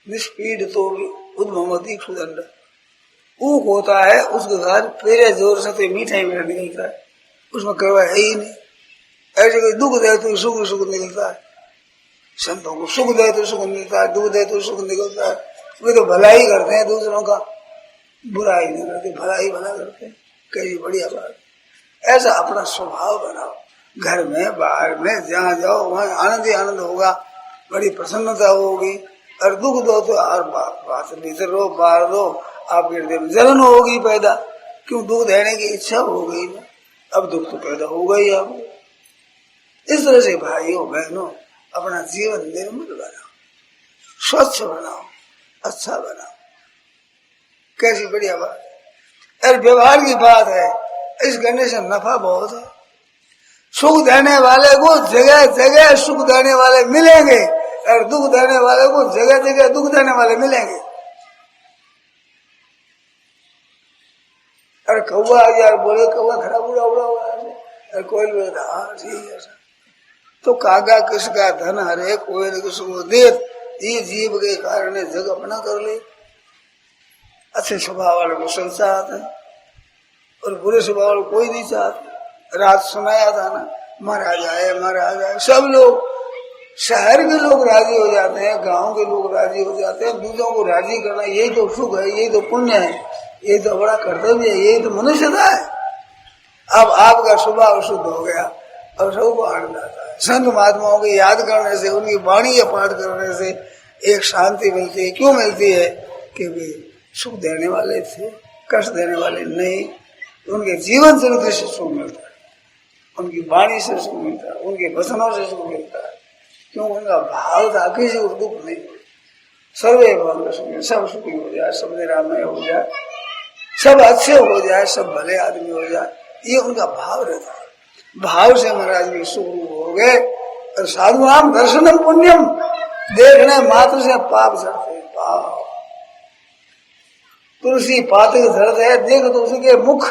निष्पीड तो भी उद्भवती सुदंड, ऊख होता है उसके घर पेरे जोर से तो मीठा ही मीठा निकलता है, उसमें करवा है ही नहीं। ऐसे कोई दुख दे तो सुख निकलता है, संतों को सुख दे तो सुख मिलता है, दुख दे तो सुख निकलता है। वे तो भला ही करते हैं, दूसरों का बुरा ही नहीं करते, भला ही भला करते हैं। कैसी बढ़िया बात। ऐसा अपना स्वभाव बनाओ, घर में बाहर में जहाँ जाओ वहाँ आनंद ही आनंद होगा, बड़ी प्रसन्नता होगी। और दुख दो तो और बात भीतर रो बाहर दो, आपके हृदय में जलन होगी पैदा, क्यों दुख देने की इच्छा हो गई ना, अब दुख तो पैदा होगा ही आपको। इस तरह से भाइयों बहनों अपना जीवन निर्मल बनाओ, स्वच्छ बनाओ, अच्छा बनाओ। कैसी बढ़िया बात है। और व्यवहार की बात है, इस करने से नफा बहुत है। सुख देने वाले को जगह जगह सुख देने वाले मिलेंगे, और दुख देने वाले को जगह जगह दुख देने वाले मिलेंगे। अरे कौआ यार बोले, कौआ खड़ा उड़ा उड़ा हुआ है, कोयल बोले हाँ ठीक है सर, तो कागा किसका धन हरे कोयल किसको दे, ये जीव के कारण जग अपना कर ले। अच्छे स्वभाव वाले को संसार आता है और बुरे स्वभाव वाले कोई नहीं चाहता। रात सुनाया था ना, महाराज आए, सब लोग शहर के लोग राजी हो जाते हैं, गांव के लोग राजी हो जाते हैं। दूसरों को राजी करना यही तो सुख है, यही तो पुण्य है, यही तो बड़ा कर्तव्य है, यही तो मनुष्यता है। अब आपका स्वभाव शुद्ध हो गया, अब सबको आनंद आता है। संत महात्माओं की याद करने से, उनकी वाणी का पाठ करने से एक शांति मिलती है। क्यों मिलती है? कि वे सुख देने वाले थे, कष्ट देने वाले नहीं। उनके जीवन चरित्र से सुख मिलता है, उनकी वाणी से सुख मिलता है, उनके वचनों से सुख मिलता है। क्यों? उनका भाव था किसी को दुख नहीं। सर्वे भवन्तु सुखिनः, सब सुखी हो जाए, सब निरामय हो जाए, सब अच्छे हो जाए, सब भले आदमी हो जाए, ये उनका भाव रहता है। भाव से महाराज भी सुख हो गए। और साधु नाम दर्शनम पुण्यम, देखने मात्र से पाप झड़ते हैं। पाप तुलसी पात झड़ते है, देख तो उसके मुख,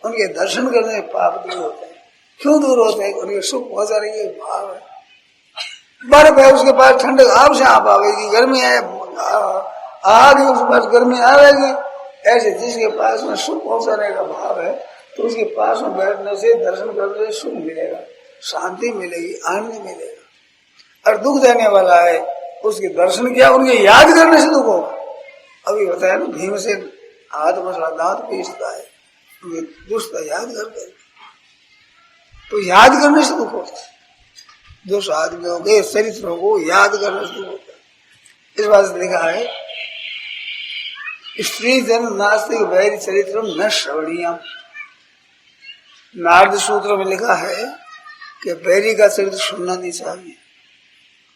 उनके दर्शन करने पाप दूर होते हैं। क्यों दूर होते हैं? उनके सुख बहुत सारे ये भाव है। बर्फ है उसके पास, ठंडक आप से आप आवेगी, गर्मी है आग है उसके पास, गर्मी आवेगी। ऐसे जिसके पास में सुख पहुंचाने का भाव है, तो उसके पास में बैठने से, दर्शन करने से सुख मिलेगा, शांति मिलेगी, आनंद मिलेगा। और दुख देने वाला है, उसके दर्शन किया, उनके याद करने से दुख होगा। अभी बताया ना, भीम से हाथ मसला दांत पीसता है, दुष्ट याद करके, तो याद करने से दुख होता है। दुष्ट आदमियों के चरित्रों को याद करने से दुख होता है। इस बात से लिखा है, स्त्री जन नास्तिक वैर चरित्र न श्रवणीयम। नारद सूत्र में लिखा है कि बैरी का चरित्र सुनना नहीं चाहिए।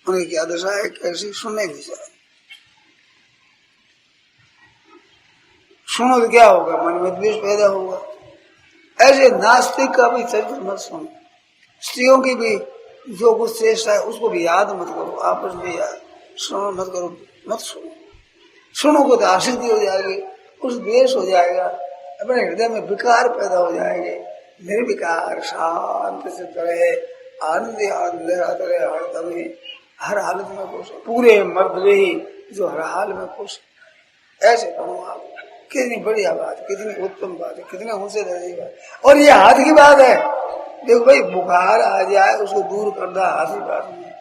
उन्हें क्या दशा है, कैसी सुनने नहीं चाहिए। सुनो तो क्या होगा? मन में द्वेष पैदा होगा। ऐसे नास्तिक का भी चरित्र मत सुनो। स्त्रियों की भी जो कुछ चेष्टा है उसको भी याद मत करो, आपस में याद श्रवण मत करो, मत सुनो। सुनोगे तो आसक्ति हो जाएगी, कुछ द्वेष हो जाएगा, अपने हृदय में विकार पैदा हो जाएंगे। निर्विकार शांत से रहे, आनंद आनंद रहते रहे, हरदम ही हर हालत में खुश, पूरे मर्द वे ही जो हर हाल में खुश। ऐसे करो आप। कितनी बढ़िया बात, कितनी उत्तम बात है, कितने ऊंचे दर्जे की बात। और ये हाथ की बात है। देखो भाई, बुखार आ जाए उसको दूर करना हाथ की बात नहीं।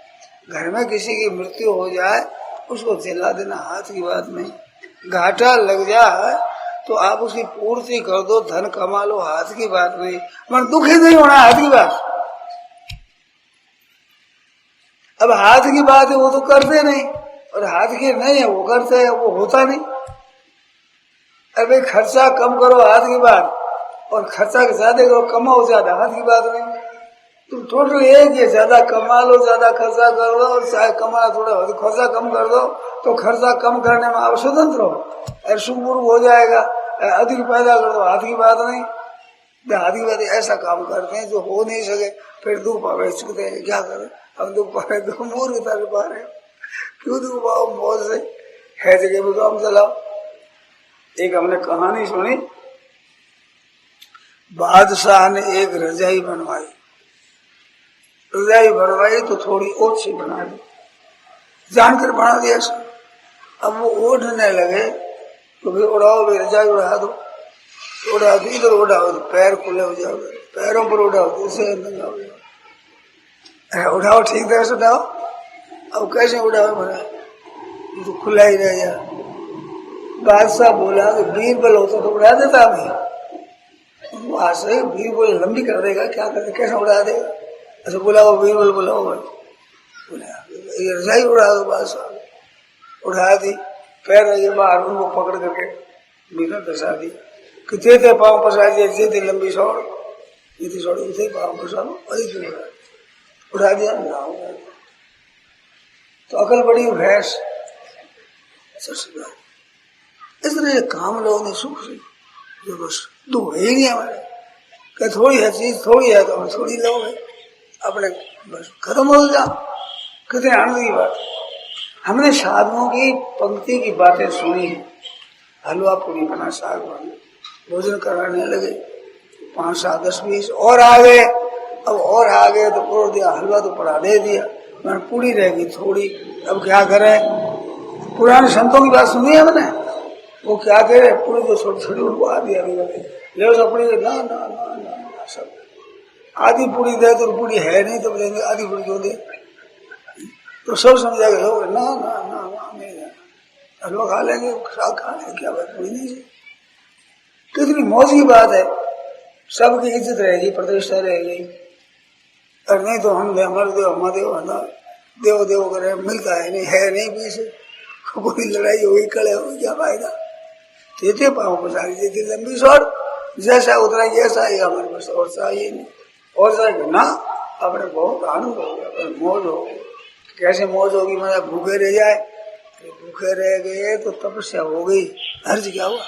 घर में किसी की मृत्यु हो जाए उसको जिला देना हाथ की बात नहीं। घाटा लग जाए तो आप उसकी पूर्ति कर दो, धन कमा लो, हाथ की बात नहीं। मन दुखी नहीं होना हाथ की बात। अब हाथ की बात है वो तो करते नहीं, और हाथ की नहीं है वो करते हैं, वो होता नहीं। अरे खर्चा कम करो हाथ की बात, और खर्चा ज्यादा करो, कमाओ ज्यादा, हाथ की बात नहीं। तुम टोटल एक ही, ज्यादा कमा लो, ज्यादा खर्चा कर दो, और चाहे कमाना थोड़ा हो तो खर्चा कम कर दो, तो खर्चा कम करने में आप स्वतंत्र हो, और सुख हो जाएगा। अधिक पैदा कर दो, हाथ की बात नहीं। हाथ की बात ऐसा काम करते हैं जो हो नहीं सके, फिर दुख पावे चुकते हैं। क्या करें, हम दुख पा रहे, दुख मूर्खता से पा रहे, क्यों दुख पाओ, मौज से है जगह में काम चलाओ। एक हमने कहानी सुनी, बादशाह ने एक रजाई बनवाई। रजाई बनवाई तो थोड़ी ओछी बना दी, जानकर बना दिया। अब वो ओढ़ने लगे तो भी उड़ाओ, भी रजाई उड़ा दो, उड़ा दो, इधर उड़ाओ तो पैर खुले हो जाओगे, पैरों पर उड़ाओ तो उसे नंगा हो जाओ। उड़ाओ ठीक तरह से उड़ाओ। अब कैसे उड़ाओ, बना तो खुला ही रह जा। बादशाह बोला कि बीरबल होता तो उड़ा देता हमें। वहां से बीरबल लंबी कर देगा, क्या करे, कैसे उड़ा देगा। अच्छा बुलाओ बीरबल, बुलाओ भाई। बोला ये रजाई उड़ा दो। बादशाह उड़ा दी, पैर ये बाहर उनको पकड़ करके भीतर दसा दी कि जेते पाँव पसा दिया, जेते लंबी सौड़, जेती सौड़ उसे पाँव पसाओ, उड़ा दिया। तो अकल बड़ी भैंस। इस तरह काम लोगों ने सुख से जो बस दुख है ही नहीं हमारे, क्या थोड़ी है चीज, थोड़ी है तो हम थोड़ी लोग है अपने, बस खत्म हो जाओ। कितने आनंद की बात। हमने साधुओं की पंक्ति की बातें सुनी, हलवा पूरी बना, साग बना, भोजन कराने लगे, 5, 7, 10, 20 और आ गए। अब और आ गए तो तोड़ दिया, हलवा तो पड़ा दे दिया, मैंने पूरी रहेगी थोड़ी। अब क्या करें, पुराने संतों की बात सुनी है हमने, वो क्या कह रहे, पूरी जो छोटी छोटी उनको आधी आधी ले अपनी, ना ना ना ना सब आधी पूरी दे तो पूरी है नहीं तो बोलेंगे आधी पूरी क्यों दे। तो सब समझाएगा लोग, ना ना ना ना नहीं जाना, हलवा खा लेंगे, साग खा लेंगे, क्या बात, पूरी नहीं। कितनी मौज की बात है, सबकी इज्जत रहेगी, प्रतिष्ठा रहेगी। और नहीं तो हम हमारे देव, हमारे देव देव करे, मिलता है नहीं, है नहीं पीछे, कोई लड़ाई होगी, कड़े होगी, क्या फायदा। देते पाओ पसारी, देती लंबी सौड़, जैसा उतना ऐसा ही हमारे पास, और चाहिए नहीं, और चाहिए ना। अपने बहुत आनंद हो गया, अपने मौज हो गई। कैसे मौज होगी, मतलब भूखे रह जाए, भूखे रह गए तो तपस्या हो गई। हर्ज क्या हुआ,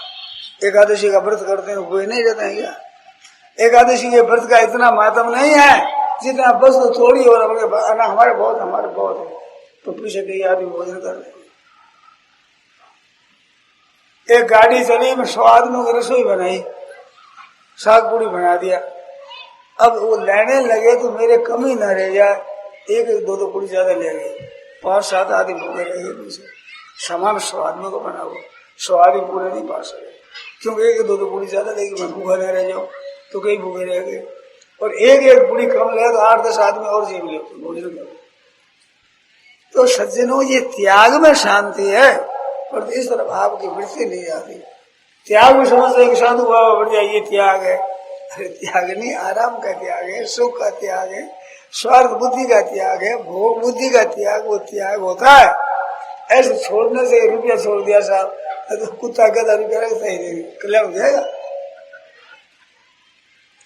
एकादशी का व्रत करते हैं, कोई नहीं रहता है क्या। एकादशी के व्रत का इतना मातम नहीं है जितना बस तो थोड़ी, और हमारे बहुत है, तो पीछे कई आदमी भोजन कर रहे। एक गाड़ी चली, में 100 आदमियों की रसोई बनाई, साग पूड़ी बना दिया। अब वो लेने लगे तो मेरे कमी न रह जाए, एक 2 पूड़ी ज्यादा ले गए, 5, 7 आदमी भूखे रह गए पीछे। सामान 100 आदमियों को बना हुआ, 100 आदमी पूरे नहीं पा सके, क्योंकि एक 2 पूड़ी ज्यादा लेगी, मैं भूखा न रह जाऊं, तो कई भूखे रह गए। और एक पूड़ी कम ले तो 8-10 आदमी और जेब ले भोजन करो। तो सज्जनों, ये त्याग में शांति है, पर इस तरफ आपकी वृत्ति नहीं आती। त्याग में समझते हैं कि साधु बाबा बढ़िया, ये त्याग है। अरे त्याग नहीं, आराम का त्याग है, सुख का त्याग है, स्वार्थ बुद्धि का त्याग है, भोग बुद्धि का त्याग, वो त्याग होता है। ऐसे छोड़ने से, रुपया छोड़ दिया साहब, तो कुत्ता कहता रुपया रखता ही नहीं, कल्याण हो जाएगा।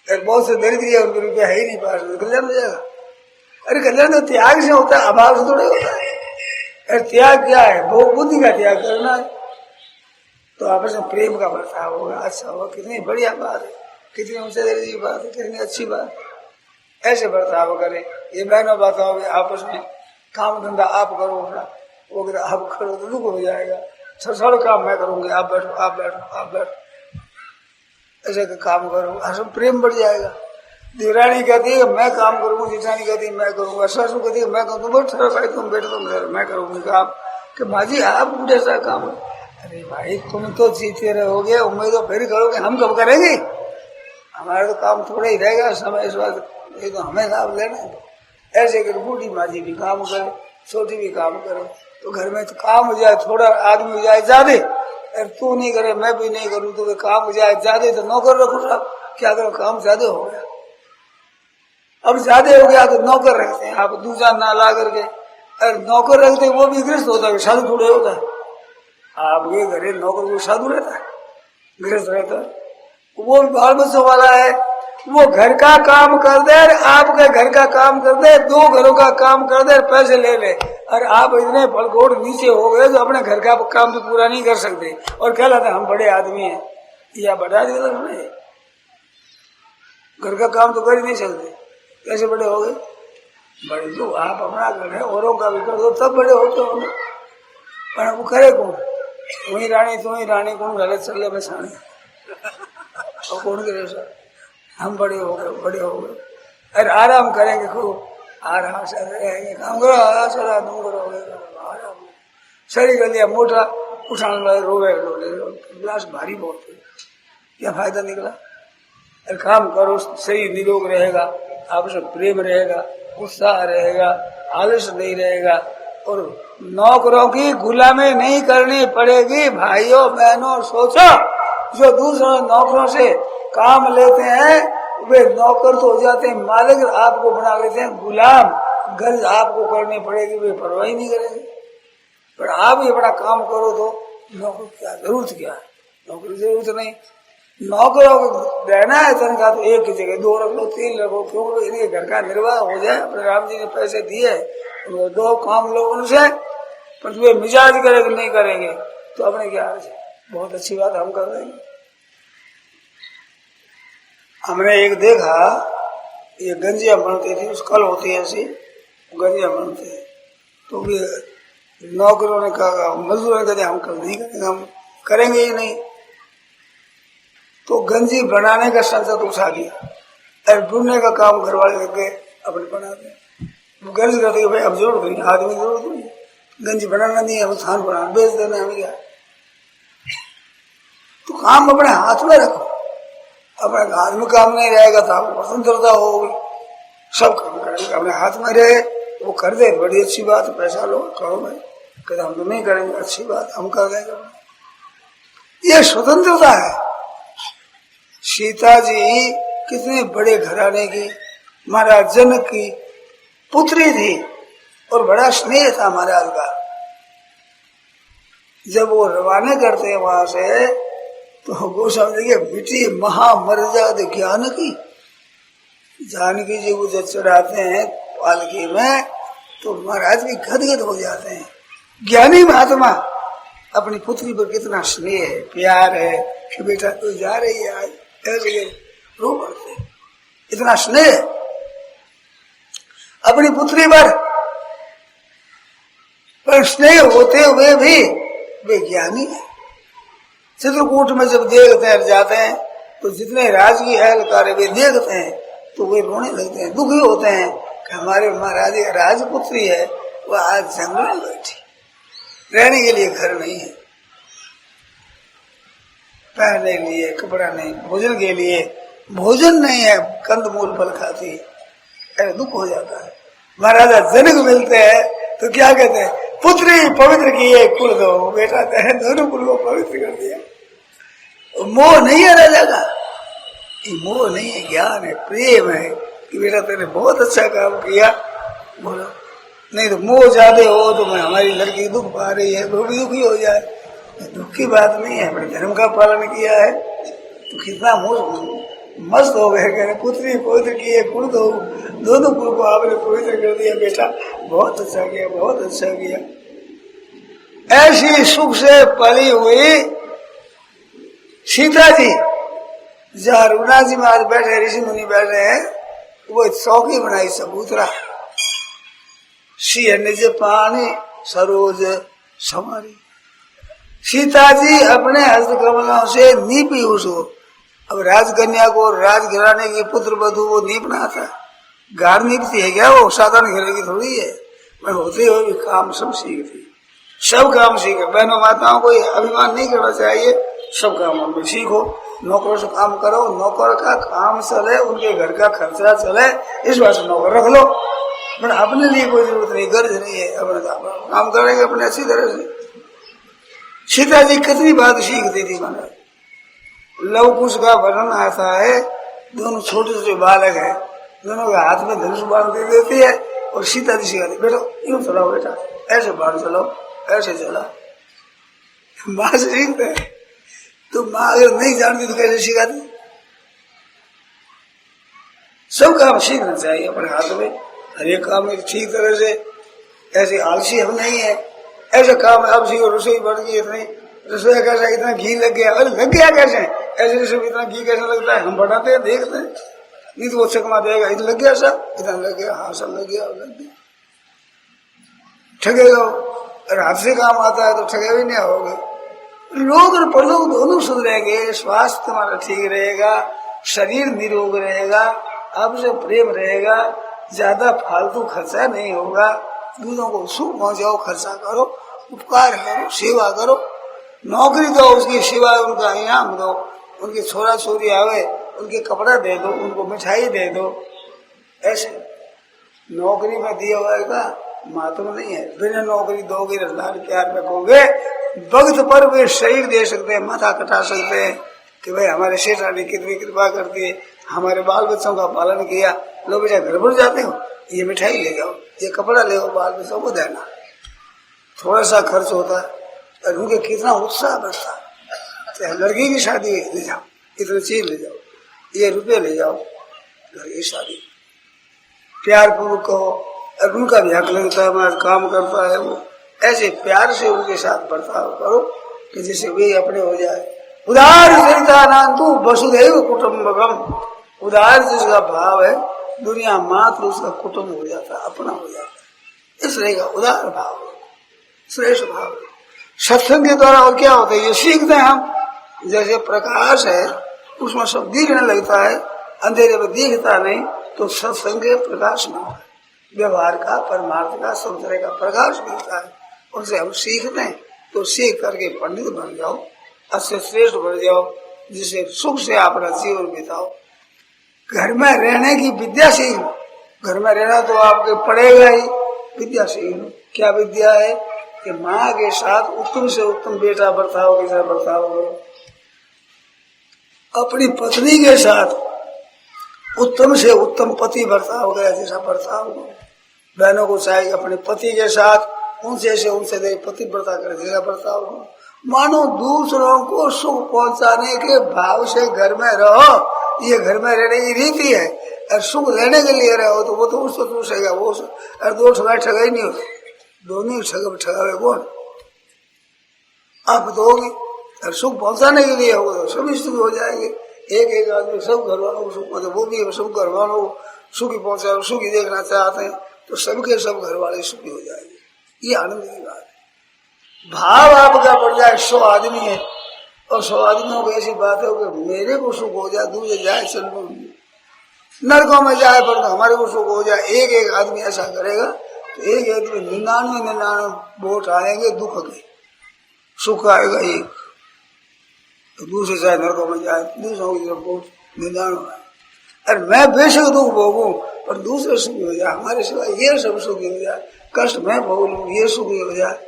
बहुत से दरिद्र है, उनके रुपया है ही नहीं पास, कल्याण हो जाएगा। अरे कल्याण तो त्याग से होता है, अभाव से थोड़े होता है। अरे त्याग क्या है, भोग बुद्धि का त्याग करना है। तो आपस में प्रेम का बर्ताव होगा, अच्छा होगा। कितनी बढ़िया बात है, कितनी ऊंचे दर्जे की बात है, कितनी अच्छी बात है। ऐसे बर्ताव करें। ये बहनों बताओ आपस में, काम धंधा आप करो अपना, वो अगर आप करो तो दुख हो जाएगा। सारा काम मैं करूंगी, आप बैठो आप बैठो आप बैठो, ऐसे का काम करो, हर प्रेम बढ़ जाएगा। देवरानी कहती है मैं काम करूंगा, जेठानी कहती है मैं करूंगा, सासू कहती है मैं करूंगा, बहुत सारा भाई तुम बैठो तुम मैं करूंगी काम, कि माँ जी आप जैसा काम है। अरे भाई तुम तो जीते रहोगे, उम्मीद तो फिर करोगे, हम कब करेंगे? हमारा तो काम थोड़ा ही रहेगा समय, इस बात ये तो हमें लाभ लेना है। ऐसे कर बूढ़ी माँ जी भी काम करे, छोटी भी काम करे, तो घर में तो काम हो जाए, थोड़ा आदमी हो जाए ज्यादा, अरे तू नहीं करे मैं भी नहीं करूँ तो काम हो जाए ज्यादा, तो नौकर रखो साहब, क्या करो काम ज्यादा हो गया। अब ज्यादा हो गया तो नौकर रखते हैं आप, दूसरा ना ला करके, अरे नौकर रखते वो भी गृहस्थ होता है, साधु थोड़े होता है। आपके घरे नौकर को साधु रहता है, गृहस्थ रहता है, वो बाल बच्चों वाला है, वो घर का काम कर दे, आपके घर का काम कर दे, दो घरों का काम कर दे, पैसे ले ले, और आप इतने फलकोट नीचे हो गए तो अपने घर का काम भी पूरा नहीं कर सकते, और कहलाते हम बड़े आदमी हैं, या बड़ा दिया हमने, घर का काम तो कर ही नहीं सकते, कैसे बड़े हो गए? बड़े तो आप अपना घर है, औरों का भी कर दो तब बड़े होते हो ना, पर वो करे कौन? वही रानी तो ही रानी, कौन गलत चल रहे बसाने, और कौन करे सर? हम बड़े हो गए, अरे आराम करेंगे खूब, आराम से रहेंगे, काम करो आराम करोगे, आराम शरीर कर लिया मोटा, उठाने वाले रोवे गिलास भारी बहुत है, क्या फायदा निकला? अरे काम करो, शरीर निरोग रहेगा, आपस में प्रेम रहेगा, उत्साह रहेगा, आलस नहीं रहेगा, और नौकरों की गुलामी नहीं करनी पड़ेगी। भाइयों बहनों सोचो, जो दूसरे नौकरों से काम लेते हैं वे नौकर तो हो जाते हैं, मालिक आपको बना लेते हैं गुलाम, गर्ज आपको करनी पड़ेगी, वे परवाह नहीं करेंगे। पर आप ये बड़ा काम करो तो नौकर क्या जरूरत, क्या नौकरी जरूरत नहीं। नौकरों को रहना है तनख्वाह तो एक ही जगह, 2 रख लो 3 रखो, क्योंकि इनके घर का निर्वाह हो जाए। अपने राम जी ने पैसे दिए, 2 काम लो उनसे, पर वे मिजाज करेंगे नहीं करेंगे तो अपने क्या अर्ज है? बहुत अच्छी बात हम कर रहे हैं। हमने एक देखा, ये गंजिया बनती थी, उस कल होती है ऐसी गंजिया बनती है, तो भी नौकरों ने कहा, मजदूरों ने कहते हम कल नहीं करेंगे, हम करेंगे ही नहीं, तो गंजी बनाने का संसद उठा दिया, और बुनने का काम घर वाले लग गए अपने बनाते। गर्ज करते भाई अब जरूरत नहीं, आदमी जरूरत नहीं, गंजी बनाना नहीं है, हम थान बनाना बेच देना, हमें क्या। तो काम अपने हाथ में रखो, अपने हाथ में काम नहीं रहेगा तो आपको स्वतंत्रता होगी, सब काम करेंगे, अपने हाथ में रहे वो कर दे, बड़ी अच्छी बात, पैसा लो करो भाई, कहते हम तो नहीं करेंगे, अच्छी बात हम कर देंगे, ये स्वतंत्रता है। सीता जी कितने बड़े घराने की, महाराज जनक की पुत्री थी, और बड़ा स्नेह था महाराज का। जब वो रवाना करते हैं वहां से, तो गोस्वामी जी बेटी महामर्याद ज्ञान की, जानकी जी को जब चढ़ाते हैं पालकी में तो महाराज भी गदगद हो जाते हैं। ज्ञानी महात्मा अपनी पुत्री पर कितना स्नेह है, प्यार है, कि बेटा तू जा रही है आज, ऐसे रो पड़ते, इतना स्नेह अपनी पुत्री पर स्नेह होते हुए भी वे ज्ञानी है। चित्रकूट में जब देखते हैं जाते हैं तो जितने राजकीय अहलकार वे देखते हैं तो वे रोने लगते हैं, दुखी होते हैं कि हमारे महाराज राजपुत्री है, वह आज जंगल में बैठी, रहने के लिए घर नहीं है, पहनने के लिए कपड़ा नहीं, भोजन के लिए भोजन नहीं है, कंदमूल फल खाती है, अरे दुख हो जाता है। महाराजा जनक मिलते हैं तो क्या कहते हैं, पुत्री पवित्र किए कुल दो, बेटा है दोनों कुल को पवित्र कर दिया। मोह नहीं है राजा का, मोह नहीं है, ज्ञान है, प्रेम है कि बेटा तेने बहुत अच्छा काम किया, बोलो। नहीं तो मोह ज्यादा हो तो मैं हमारी लड़की दुख पा रही है, वो भी दुखी हो जाए, दुख की बात नहीं है, अपने धर्म का पालन किया है तो कितना मस्त हो गए, कह रहे पुत्री पवित्र किए कुल दो, दोनों कुल को आपने पवित्र कर दिया, बेटा बहुत अच्छा किया, बहुत अच्छा किया। ऐसी सुख से पली हुई सीता जी, जहाँ रघुनाथ जी में आज बैठे ऋषि मुनि बैठे हैं, वो चौकी बनाई सबूतरा, सिंह निज पानी सरोज समारी। सीता जी अपने हस्त कमलों से नीपी उसको। अब राजकन्या को राजघराने की पुत्र वधु वो नीपना था, गार नीपती है क्या? वो साधारण घरे की थोड़ी है। मैं होते हुए भी काम सब सीखती, सब काम सीखे। बहनों माताओं को अभिमान नहीं करना चाहिए, सब कामों में सीखो। नौकरों से काम करो, नौकर का काम चले, उनके घर का खर्चा चले, इस बात से नौकर रख लो। पर अपने लिए कोई जरूरत नहीं, गर्ज नहीं है। अपने काम करेंगे अपने अच्छी तरह से। सीता जी कितनी बात सीखती थी। मैंने लव कुश का वर्णन आता है, दोनों छोटे छोटे बालक है, दोनों के हाथ में धनुष बाण दे देती है और सीता जी सिखाती, बेटा यूं चलाओ, बेटा ऐसे बाण चलाओ, ऐसे चला। माँ से सीखते हैं। तो माँ अगर नहीं जानती तो कैसे सिखाती? सब काम सीखना चाहिए अपने हाथ में, हर एक काम में ठीक तरह से। ऐसे आलसी हम नहीं है, ऐसे काम अब सीखो। रसोई बढ़ गई इतनी, रसोई कैसा इतना घी लग गया, अरे लग गया कैसे? ऐसे रसोई इतना घी कैसे लगता है? हम बढ़ाते हैं, देखते हैं, नहीं तो वो चकमा देगा, इतना लग गया सब, इतना लग गया, हाँ सब लग गया, लग गया। ठगेगा और हाथ से काम आता है तो ठगे भी नहीं होगे। लोग और परलोक दोनों सुधरेंगे, स्वास्थ्य तुम्हारा ठीक रहेगा, शरीर निरोग रहेगा, आपसे प्रेम रहेगा, ज्यादा फालतू खर्चा नहीं होगा। दूसरों को सुख पहुंचाओ, खर्चा करो, उपकार करो, सेवा करो। नौकरी दो, उसकी सेवा, उनका इनाम दो। उनके छोरा छोरी आवे, उनके कपड़ा दे दो, उनको मिठाई दे दो। ऐसे नौकरी में दिया हुआ का महत्व नहीं है। बिना नौकरी दोगे, लाल प्यार रखोगे, वक्त पर वे शरीर दे सकते हैं, माथा कटा सकते हैं कि भाई हमारे शेषा ने कितनी कृपा करती है, हमारे बाल बच्चों का पालन किया। लो बेटा घर पर जाते हो, ये मिठाई ले जाओ, ये कपड़ा ले जाओ, बाल बच्चों को देना। थोड़ा सा खर्च होता है और उनके कितना उत्साह बढ़ता है। तो लड़की की शादी ले जाओ, इतनी चीज ले जाओ, ये रुपये ले जाओ, लड़की की शादी प्यार पूर्वक कहो। और उनका भी हक लगता है, मैं काम करता है वो, ऐसे प्यार से उनके साथ बर्ताव करो कि जिससे वे अपने हो जाए। उदार चरितानांतु वसुधैव कुटुंबकम। उदार जिसका भाव है, दुनिया मात्र उसका कुटुंब हो जाता है, अपना हो जाता है। इसलिए का उदार भाव, श्रेष्ठ भाव। सत्संग के द्वारा और क्या होता है, ये सीखते हैं हम। जैसे प्रकाश है, उसमें सब दिखने लगता है, अंधेरे में दिखता नहीं, तो सत्संग के प्रकाश में व्यवहार का, परमार्थ का, सब तरह का प्रकाश मिलता है। उनसे हम सीखते हैं, तो सीख करके पंडित बन जाओ, अच्छे श्रेष्ठ बन जाओ, जिससे सुख से अपना जीवन बिताओ। घर में रहने की विद्या सीख लो। घर में रहना तो आपके पड़ेगा ही, विद्या सीख लो। क्या विद्या है कि माँ के साथ उत्तम से उत्तम बेटा बर्ताव कैसा बर्ताव करो, अपनी पत्नी के साथ उत्तम से उत्तम पति बर्ताव करे जैसा बर्ताव करो। बहनों को चाहिए अपने पति के साथ उनसे से उनसे पतिव्रता करे जैसा बर्ताव करो। मानो दूसरों को सुख पहुंचाने के भाव से घर में रहो, ये घर में रहने की रीति है। और सुख लेने के लिए रहो तो वो तो उसको दूसरेगा, वो और दो ठगा ठगा ही नहीं होते, दोनों ठगावे कौन? आप तो होगी। और सुख पहुंचाने के लिए होगा तो सभी सुख हो जाएंगे। एक एक आदमी सब घर वालों को सुख पहुंचे, वो भी सब घर वालों को सुखी पहुंचा, सुखी देखना चाहते हैं, तो सबके सब घर वाले सुखी हो जाएंगे। ये आनंद की बात है। भाव आपका बढ़ जाए, 100 आदमी है और 100 आदमियों को ऐसी बात है कि मेरे को सुख हो जाए, दूसरे जाए चल नरकों में जाए पर तो हमारे को सुख हो जाए। एक एक आदमी ऐसा करेगा तो एक आदमी 99 वोट आएंगे दुख के, सुख आएगा एक। तो दूसरे चाहे नरकों में जाए, दूसरों की तरफ वोट 99 आए। अरे मैं बेशक दुख भोगू पर दूसरे सुखी हो जाए, हमारे सिवा ये सब सुखी हो जाए, कष्ट मैं भोग लूँ ये सुखी हो जाए।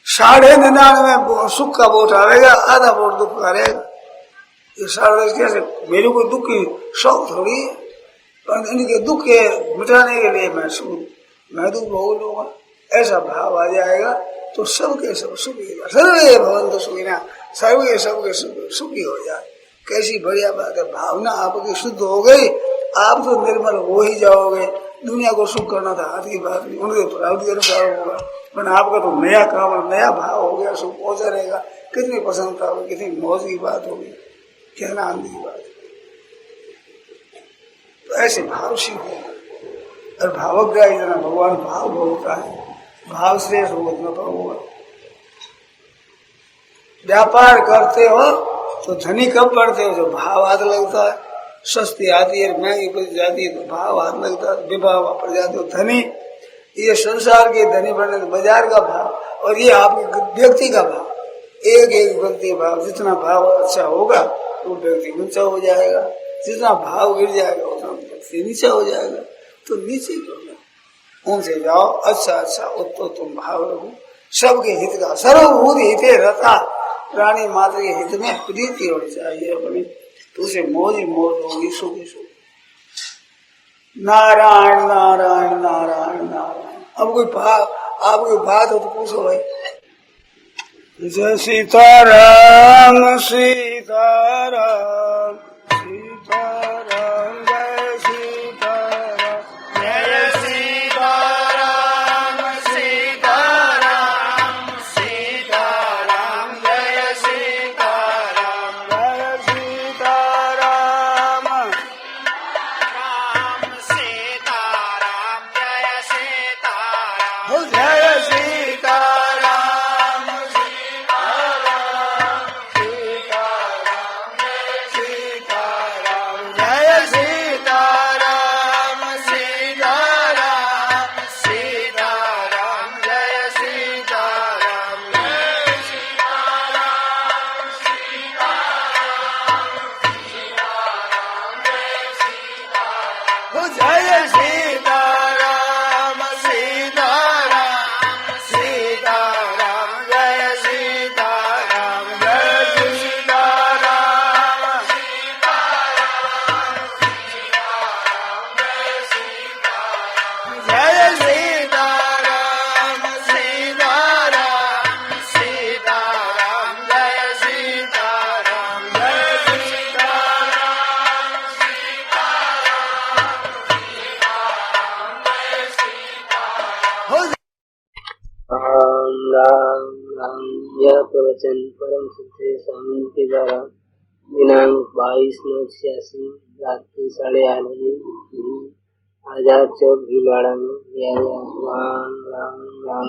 99.5 सुख का वोट आएगा, आधा वोट दुख का रहेगा। ये 10.5 कैसे? मेरे को दुख की शौक थोड़ी है, पर इनके दुख के मिटाने के लिए मैं दुख भोग लूंगा। ऐसा भाव आ जाएगा तो सबके सब सुखी हो जाए। सर्वे भवन्तु सुखिनः, सबके सबके सुखी हो जाए। कैसी बढ़िया बात है। भावना आपकी शुद्ध हो गई, आप तो निर्मल हो ही जाओगे। दुनिया को सुख करना था हाथ की बात नहीं, उनके प्रारब्ध अनुसार होगा। पर आपका तो नया काम, नया भाव हो गया, सुख पहुंचा रहेगा। कितनी प्रसन्नता होगी, कितनी मौज की बात होगी, कितना आनंद की बात। तो ऐसे भाव सीखो। और भावग्राही जना भगवान भाव बोलता है, भाव श्रेष्ठ होगा न होगा। व्यापार करते हो तो धनी कब पड़ते हो? जो भाव हाथ लगता है, सस्ती आती है महंगी पड़ जाती है तो भाव हाथ लगता है, विभाव पड़ जाते हो धनी। ये संसार के धनी बनने बाजार का भाव और ये आपके व्यक्ति का भाव, एक एक व्यक्ति भाव। जितना भाव अच्छा होगा तो व्यक्ति ऊंचा हो जाएगा, जितना भाव गिर जाएगा उतना व्यक्ति नीचा हो जाएगा। तो नीचे क्यों जाओ, ऊंचे जाओ, अच्छा अच्छा उत्तम भाव रखो। सबके हित का, सर्वभूत हिते रहता, प्राणी मात्र के हित में प्रीति होनी चाहिए अपनी, तो उसे मौज ही मौज होगी, सुखी सुख। नारायण नारायण नारायण नारायण। अब कोई आपकी बात हो तो पूछो भाई। जय सीताराम सीताराम सीताराम जय सीताराम जय सीताराम सीताराम सीताराम जय सीताराम जय सीताराम राम सीताराम जय सीताराम जय सीताराम यह प्रवचन परम सिद्ध स्वामी के द्वारा दिनांक 22/9/86 रात के 8:30 बजे आजाद चौक भीलवाड़ा में दिया गया। राम राम राम।